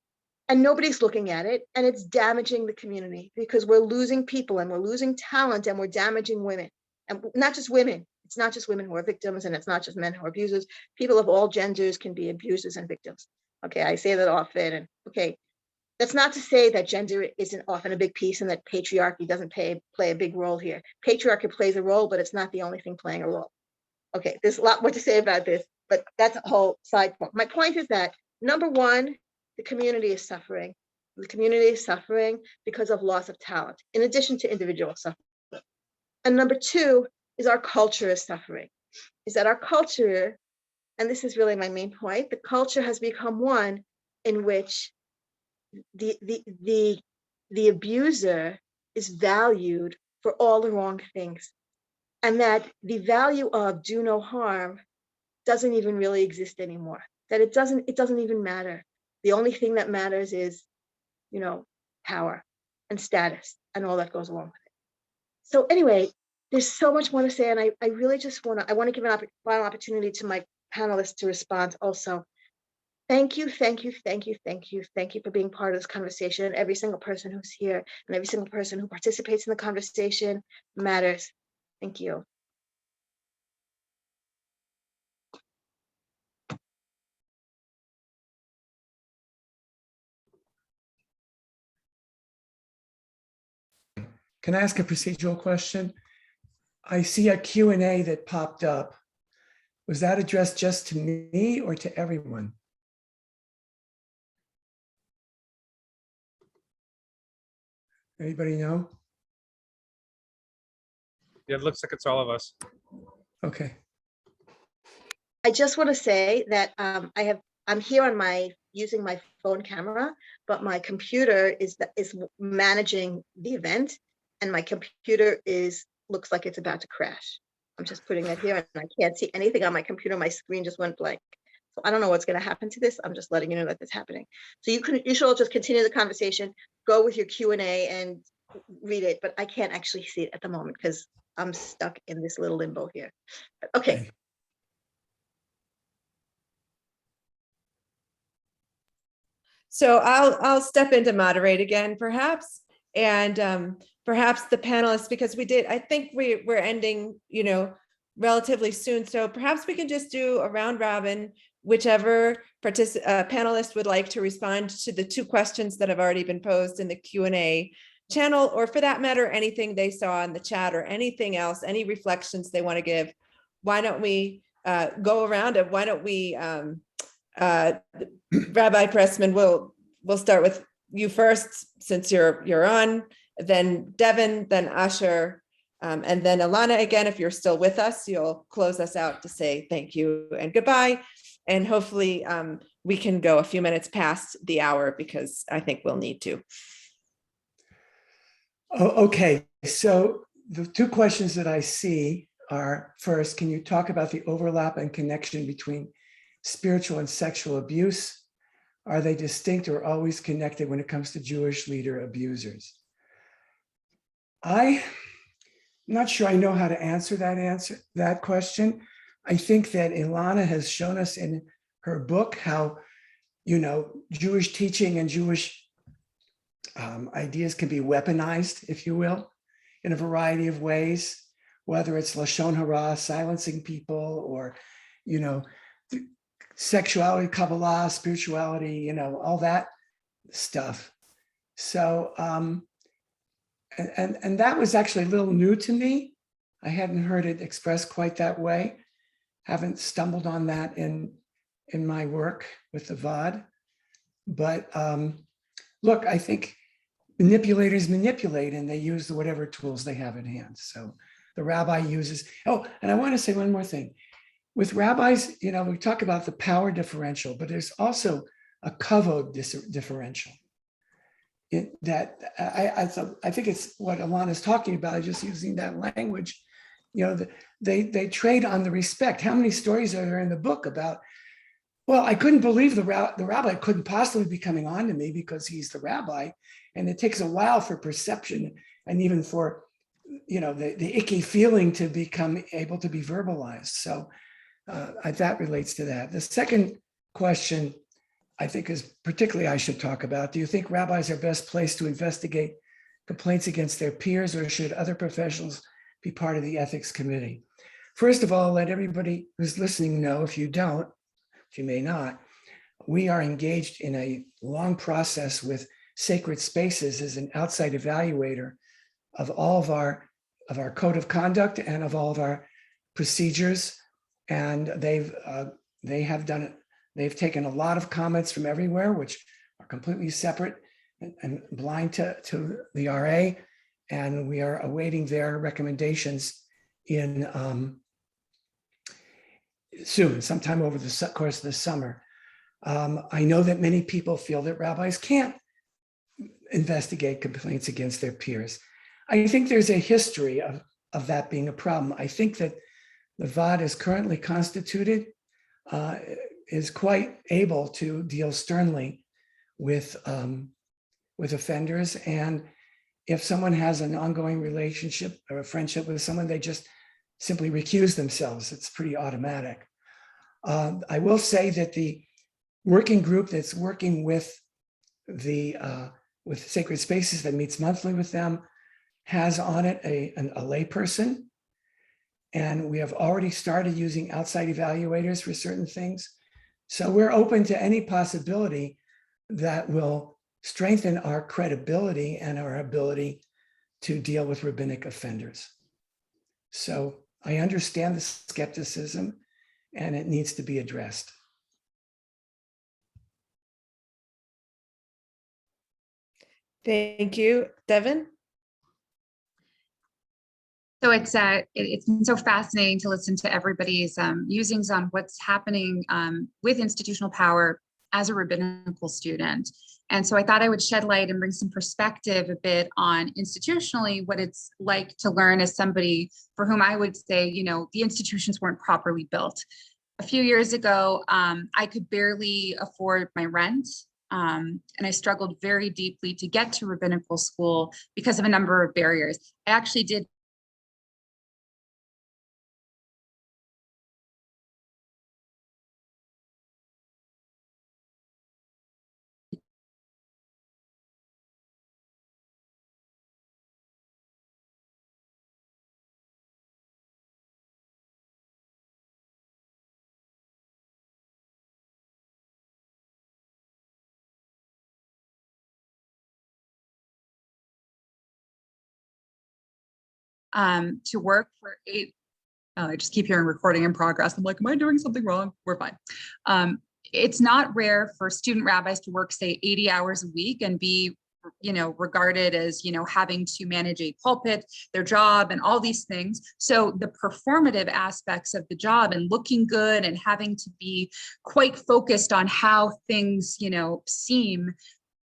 and nobody's looking at it, and it's damaging the community because we're losing people and we're losing talent and we're damaging women. And not just women, it's not just women who are victims and it's not just men who are abusers. People of all genders can be abusers and victims. Okay, I say that often. And okay, that's not to say that gender isn't often a big piece and that patriarchy doesn't play a big role here. Patriarchy plays a role, but it's not the only thing playing a role. Okay, there's a lot more to say about this, but that's a whole side point. My point is that, number one, the community is suffering. The community is suffering because of loss of talent, in addition to individual suffering. And number two is our culture is suffering. Is that our culture, and this is really my main point, the culture has become one in which the abuser is valued for all the wrong things, and that the value of do no harm doesn't even really exist anymore. That it doesn't even matter. The only thing that matters is, power and status and all that goes along with it. So anyway, there's so much more to say, and I really just want to give a final opportunity to my panelists to respond also. Thank you for being part of this conversation. Every single person who's here and every single person who participates in the conversation matters. Thank you. Can I ask a procedural question? I see a Q&A that popped up. Was that addressed just to me or to everyone? Anybody know? Yeah, it looks like it's all of us. Okay. I just want to say that I'm here using my phone camera, but my computer is managing the event, and my computer looks like it's about to crash. I'm just putting that here, and I can't see anything on my computer. My screen just went blank. So I don't know what's going to happen to this. I'm just letting you know that this is happening. So you should all just continue the conversation, go with your Q&A and read it, but I can't actually see it at the moment because I'm stuck in this little limbo here. But okay. So I'll step in to moderate again, perhaps, and perhaps the panelists, because I think we're ending, relatively soon. So perhaps we can just do a round robin, whichever panelist would like to respond to the two questions that have already been posed in the Q&A channel, or for that matter, anything they saw in the chat or anything else, any reflections they want to give. Why don't we go around and why don't we, Rabbi Pressman, we'll start with you first since you're on, then Devon, then Asher, and then Elana again. If you're still with us, you'll close us out to say thank you and goodbye. And hopefully we can go a few minutes past the hour because I think we'll need to. Oh, okay, so the two questions that I see are, first, can you talk about the overlap and connection between spiritual and sexual abuse? Are they distinct or always connected when it comes to Jewish leader abusers? I'm not sure I know how to answer that question. I think that Elana has shown us in her book how, Jewish teaching and Jewish ideas can be weaponized, if you will, in a variety of ways, whether it's Lashon Hara, silencing people, or, sexuality, Kabbalah, spirituality, all that stuff. So, and that was actually a little new to me. I hadn't heard it expressed quite that way. Haven't stumbled on that in my work with the Vaad. But look, I think manipulators manipulate and they use whatever tools they have at hand. So the rabbi uses, and I want to say one more thing. With rabbis, we talk about the power differential, but there's also a Hakavod differential. I think it's what Elana is talking about, just using that language. They trade on the respect. How many stories are there in the book about Well, I couldn't believe the rabbi couldn't possibly be coming on to me because he's the rabbi. And it takes a while for perception and even for, the icky feeling to become able to be verbalized. So that relates to that. The second question, I think, is particularly I should talk about. Do you think rabbis are best placed to investigate complaints against their peers, or should other professionals be part of the ethics committee? First of all, let everybody who's listening know, if you don't, if you may not, we are engaged in a long process with Sacred Spaces as an outside evaluator of all of our code of conduct and of all of our procedures. And they've taken a lot of comments from everywhere, which are completely separate and blind to the RA. And we are awaiting their recommendations in soon, sometime over the course of the summer. I know that many people feel that rabbis can't investigate complaints against their peers. I think there's a history of that being a problem. I think that the Vaad is currently constituted, is quite able to deal sternly with offenders. And if someone has an ongoing relationship or a friendship with someone, they just simply recuse themselves. It's pretty automatic. I will say that the working group that's working with Sacred Spaces, that meets monthly with them, has on it a lay person. And we have already started using outside evaluators for certain things. So we're open to any possibility that will strengthen our credibility and our ability to deal with rabbinic offenders. So I understand the skepticism, and it needs to be addressed. Thank you. Devon? So it's been so fascinating to listen to everybody's musings on what's happening with institutional power as a rabbinical student. And so I thought I would shed light and bring some perspective a bit on institutionally what it's like to learn as somebody for whom I would say, the institutions weren't properly built. A few years ago, I could barely afford my rent. And I struggled very deeply to get to rabbinical school because of a number of barriers. I actually did to work for 8. I just keep hearing recording in progress. I'm like, am I doing something wrong? We're fine. It's not rare for student rabbis to work, say, 80 hours a week and be, regarded as, having to manage a pulpit, their job, and all these things. So the performative aspects of the job and looking good and having to be quite focused on how things, seem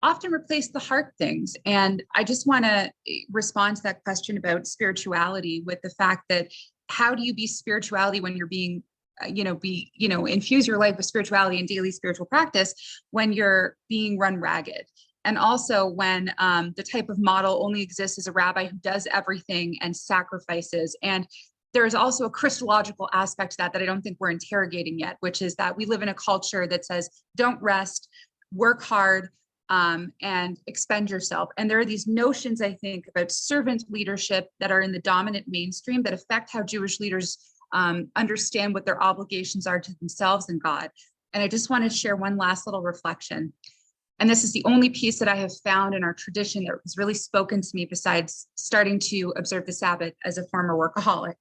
often replace the heart things. And I just want to respond to that question about spirituality with the fact that how do you be spirituality when you're being, infuse your life with spirituality and daily spiritual practice when you're being run ragged? And also when the type of model only exists as a rabbi who does everything and sacrifices. And there is also a Christological aspect to that I don't think we're interrogating yet, which is that we live in a culture that says, don't rest, work hard, and expend yourself. And there are these notions, I think, about servant leadership that are in the dominant mainstream that affect how Jewish leaders understand what their obligations are to themselves and God. And I just want to share one last little reflection. And this is the only piece that I have found in our tradition that has really spoken to me besides starting to observe the Sabbath as a former workaholic.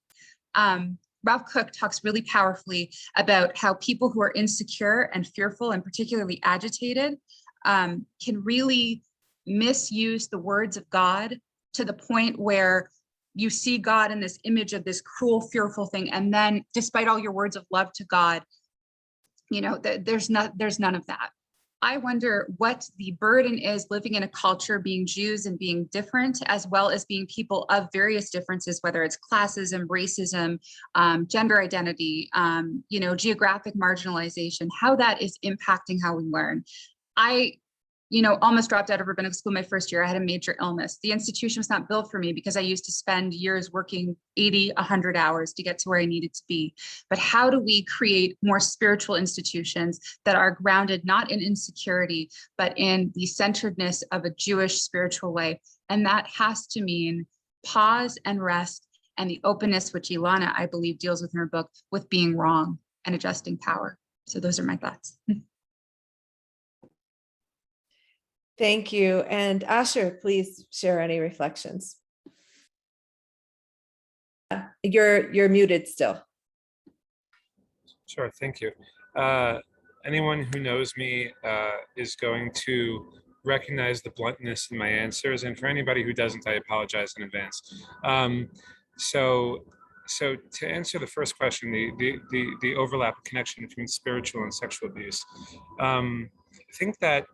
Rav Kook talks really powerfully about how people who are insecure and fearful and particularly agitated can really misuse the words of God to the point where you see God in this image of this cruel, fearful thing. And then despite all your words of love to God, there's none of that. I wonder what the burden is living in a culture, being Jews and being different, as well as being people of various differences, whether it's classism, racism, gender identity, geographic marginalization, how that is impacting how we learn. I almost dropped out of rabbinic school my first year. I had a major illness. The institution was not built for me because I used to spend years working 80, 100 hours to get to where I needed to be. But how do we create more spiritual institutions that are grounded not in insecurity, but in the centeredness of a Jewish spiritual way? And that has to mean pause and rest and the openness, which Elana, I believe, deals with in her book, with being wrong and adjusting power. So those are my thoughts. Thank you. And Asher, please share any reflections. You're muted still. Sure, thank you. Anyone who knows me is going to recognize the bluntness in my answers, and for anybody who doesn't, I apologize in advance. So to answer the first question, the overlap connection between spiritual and sexual abuse, I think that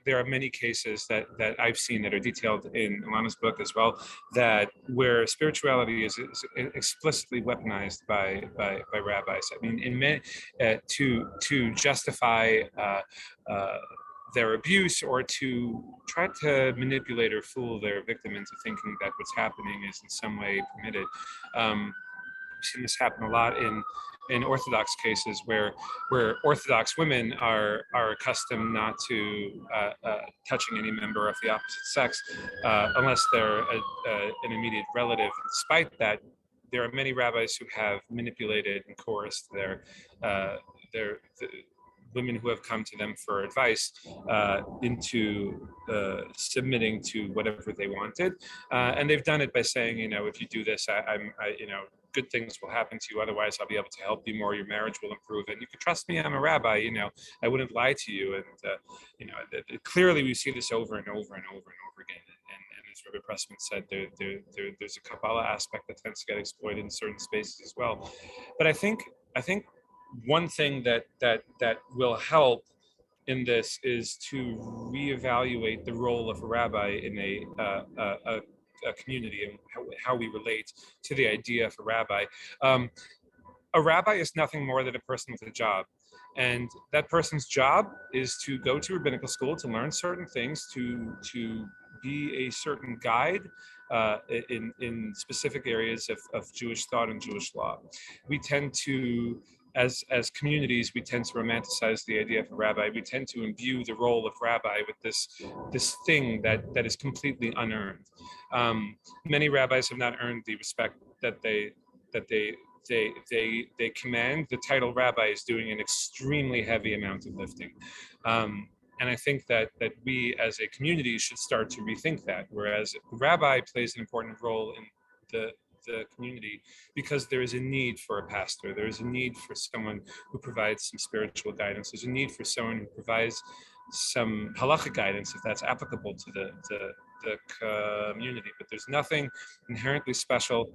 there are many cases that I've seen that are detailed in Elana's book as well, that where spirituality is explicitly weaponized by rabbis. I mean, to justify their abuse, or to try to manipulate or fool their victim into thinking that what's happening is in some way permitted. We've seen this happen a lot in Orthodox cases where Orthodox women are accustomed not to touching any member of the opposite sex unless they're an immediate relative. Despite that, there are many rabbis who have manipulated and coerced their women who have come to them for advice into submitting to whatever they wanted, and they've done it by saying, if you do this, good things will happen to you. Otherwise, I'll be able to help you more. Your marriage will improve, and you can trust me. I'm a rabbi. I wouldn't lie to you. And clearly, we see this over and over and over and over again. And as Rabbi Pressman said, there's a Kabbalah aspect that tends to get exploited in certain spaces as well. But I think one thing that will help in this is to reevaluate the role of a rabbi in a community and how we relate to the idea of a rabbi. A rabbi is nothing more than a person with a job. And that person's job is to go to rabbinical school, to learn certain things, to be a certain guide in specific areas of Jewish thought and Jewish law. We tend to, as communities, we tend to romanticize the idea of a rabbi. We tend to imbue the role of rabbi with this thing that is completely unearned. Many rabbis have not earned the respect that they command. The title rabbi is doing an extremely heavy amount of lifting. And I think that we as a community should start to rethink that, whereas rabbi plays an important role in the community because there is a need for a pastor. There is a need for someone who provides some spiritual guidance. There's a need for someone who provides some halachic guidance, if that's applicable to the community. But there's nothing inherently special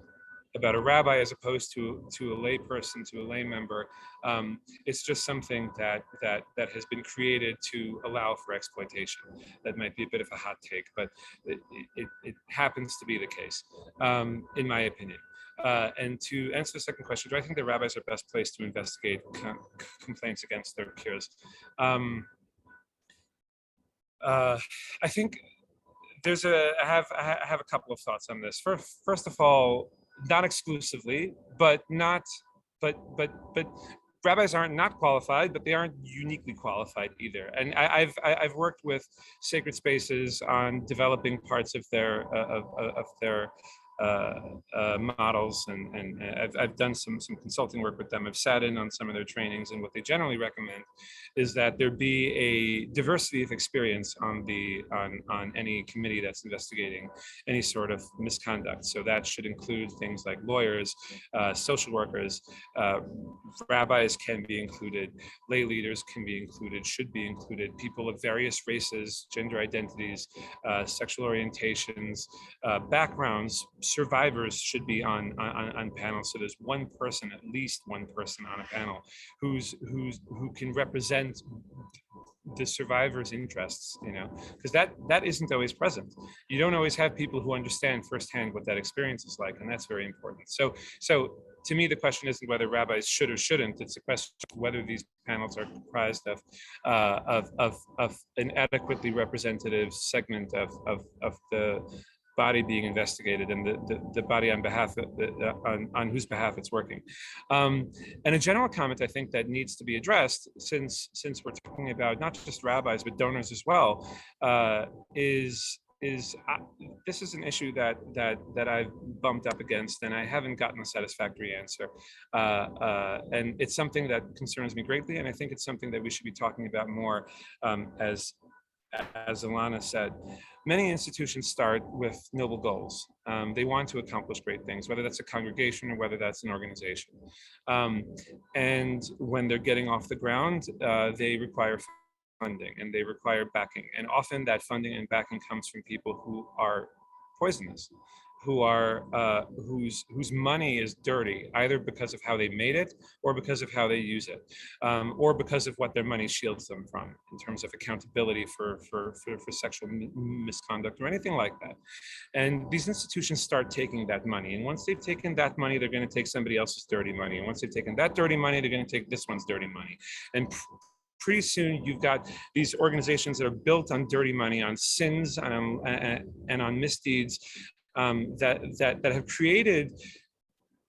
about a rabbi as opposed to a lay person, to a lay member. It's just something that has been created to allow for exploitation. That might be a bit of a hot take, but it happens to be the case, in my opinion. And to answer the second question, do I think that rabbis are best placed to investigate complaints against their peers? I think I have a couple of thoughts on this. First of all, not exclusively, but rabbis aren't not qualified, but they aren't uniquely qualified either. And I've worked with sacred spaces on developing parts of their models, and I've done some consulting work with them. I've sat in on some of their trainings, and what they generally recommend is that there be a diversity of experience on any committee that's investigating any sort of misconduct. So that should include things like lawyers, social workers, rabbis can be included, lay leaders can be included, should be included, people of various races, gender identities, sexual orientations, backgrounds, survivors should be on panels. So there's one person, at least one person on a panel who can represent the survivors' interests, because that isn't always present. You don't always have people who understand firsthand what that experience is like, and that's very important. So to me, the question isn't whether rabbis should or shouldn't. It's a question of whether these panels are comprised of an adequately representative segment of the body being investigated and the body on behalf of on whose behalf it's working. And a general comment I think that needs to be addressed, since we're talking about not just rabbis but donors as well, is this is an issue that I've bumped up against, and I haven't gotten a satisfactory answer. And it's something that concerns me greatly, and I think it's something that we should be talking about more. As Elana said, many institutions start with noble goals. They want to accomplish great things, whether that's a congregation or whether that's an organization. And when they're getting off the ground, they require funding and they require backing. And often that funding and backing comes from people who are poisonous, who are whose money is dirty, either because of how they made it or because of how they use it, or because of what their money shields them from in terms of accountability for sexual misconduct or anything like that. And these institutions start taking that money, and once they've taken that money, they're going to take somebody else's dirty money, and once they've taken that dirty money, they're going to take this one's dirty money. And pretty soon you've got these organizations that are built on dirty money, on sins, and on misdeeds, that have created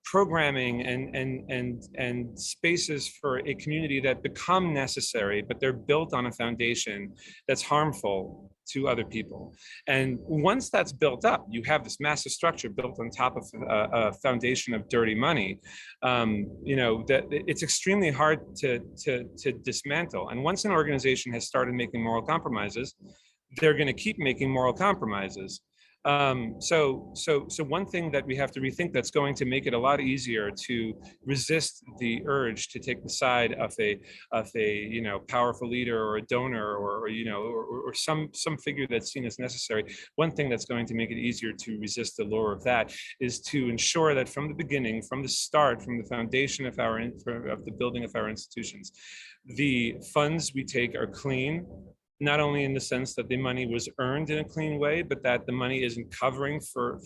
programming and spaces for a community that become necessary, but they're built on a foundation that's harmful to other people. And once that's built up, you have this massive structure built on top of a foundation of dirty money, that it's extremely hard to dismantle. And once an organization has started making moral compromises, they're going to keep making moral compromises. So one thing that we have to rethink that's going to make it a lot easier to resist the urge to take the side of a powerful leader or a donor or some figure that's seen as necessary. One thing that's going to make it easier to resist the lure of that is to ensure that from the beginning, from the start, from the foundation of the building of our institutions, the funds we take are clean. Not only in the sense that the money was earned in a clean way, but that the money isn't covering for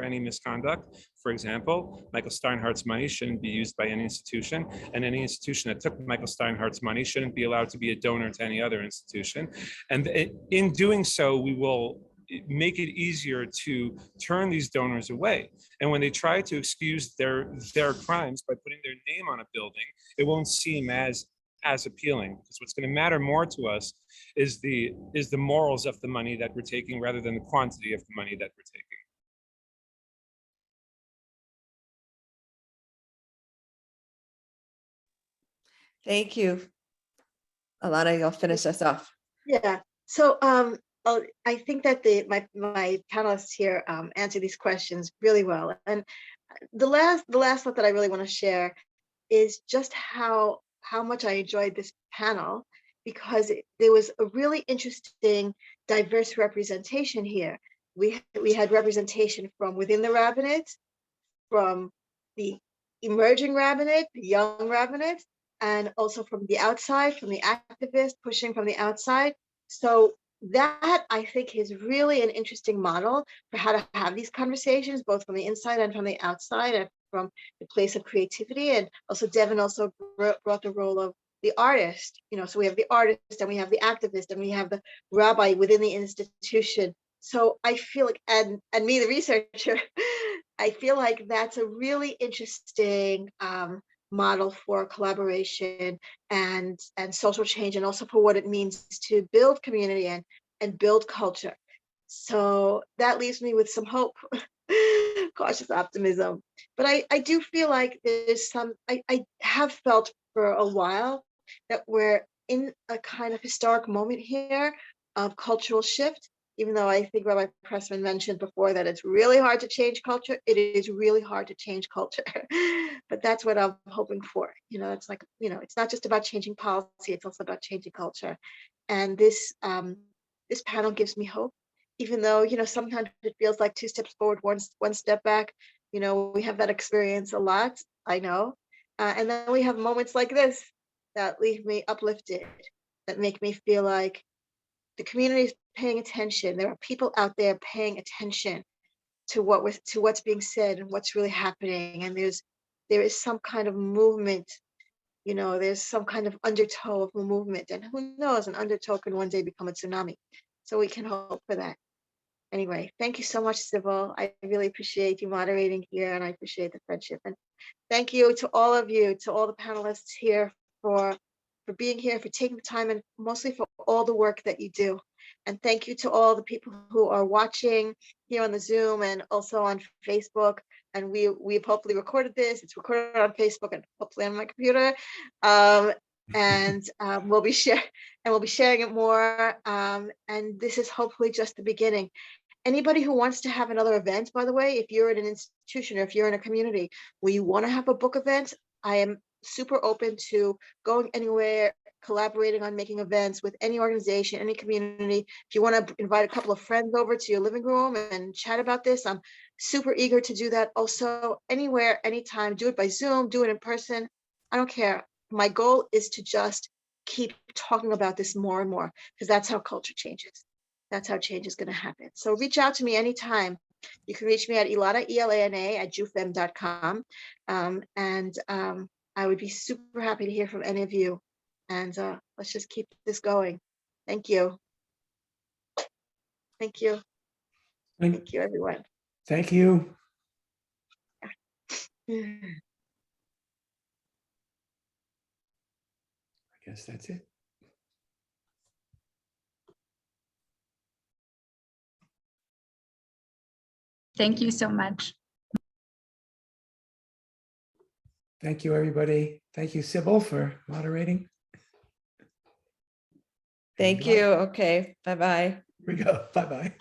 any misconduct. For example, Michael Steinhardt's money shouldn't be used by any institution, and any institution that took Michael Steinhardt's money shouldn't be allowed to be a donor to any other institution. And in doing so, we will make it easier to turn these donors away. And when they try to excuse their crimes by putting their name on a building, it won't seem as appealing, because what's going to matter more to us is the morals of the money that we're taking rather than the quantity of the money that we're taking. Thank you. Elana, you'll finish us off. Yeah. So I think that my panelists here answer these questions really well. And the last thought that I really want to share is just how much I enjoyed this panel, because there was a really interesting, diverse representation here. We had representation from within the rabbinate, from the emerging rabbinate, the young rabbinate, and also from the outside, from the activists pushing from the outside. So that, I think, is really an interesting model for how to have these conversations, both from the inside and from the outside, and from the place of creativity. And also Devon also brought the role of the artist, so we have the artist and we have the activist and we have the rabbi within the institution. So I feel like, and me, the researcher, I feel like that's a really interesting model for collaboration and social change, and also for what it means to build community and build culture. So that leaves me with some hope, cautious optimism. But I do feel like there's I have felt for a while that we're in a kind of historic moment here of cultural shift, even though I think Rabbi Pressman mentioned before that it's really hard to change culture. It is really hard to change culture, but that's what I'm hoping for. It's like, it's not just about changing policy, it's also about changing culture. And this panel gives me hope, even though, sometimes it feels like 2 steps forward, one step back, we have that experience a lot, I know. And then we have moments like this that leave me uplifted, that make me feel like the community is paying attention. There are people out there paying attention to what's being said and what's really happening. And there is some kind of movement, there's some kind of undertow of a movement. And who knows, an undertow can one day become a tsunami. So we can hope for that. Anyway, thank you so much, Sybil. I really appreciate you moderating here, and I appreciate the friendship. And thank you to all of you, to all the panelists here for being here, for taking the time, and mostly for all the work that you do. And thank you to all the people who are watching here on the Zoom and also on Facebook. And we've hopefully recorded this. It's recorded on Facebook and hopefully on my computer. And we'll be sharing it more. And this is hopefully just the beginning. Anybody who wants to have another event, by the way, if you're in an institution or if you're in a community where you want to have a book event, I am super open to going anywhere, collaborating on making events with any organization, any community. If you want to invite a couple of friends over to your living room and chat about this, I'm super eager to do that. Also, anywhere, anytime, do it by Zoom, do it in person. I don't care. My goal is to just keep talking about this more and more, because that's how culture changes. That's how change is going to happen. So reach out to me anytime. You can reach me at Elana, ELANA, @jufem.com. I would be super happy to hear from any of you. And let's just keep this going. Thank you. Thank you. Thank you, everyone. Thank you. I guess that's it. Thank you so much. Thank you, everybody. Thank you, Sybil, for moderating. Thank you. Okay. Bye-bye. Here we go. Bye-bye.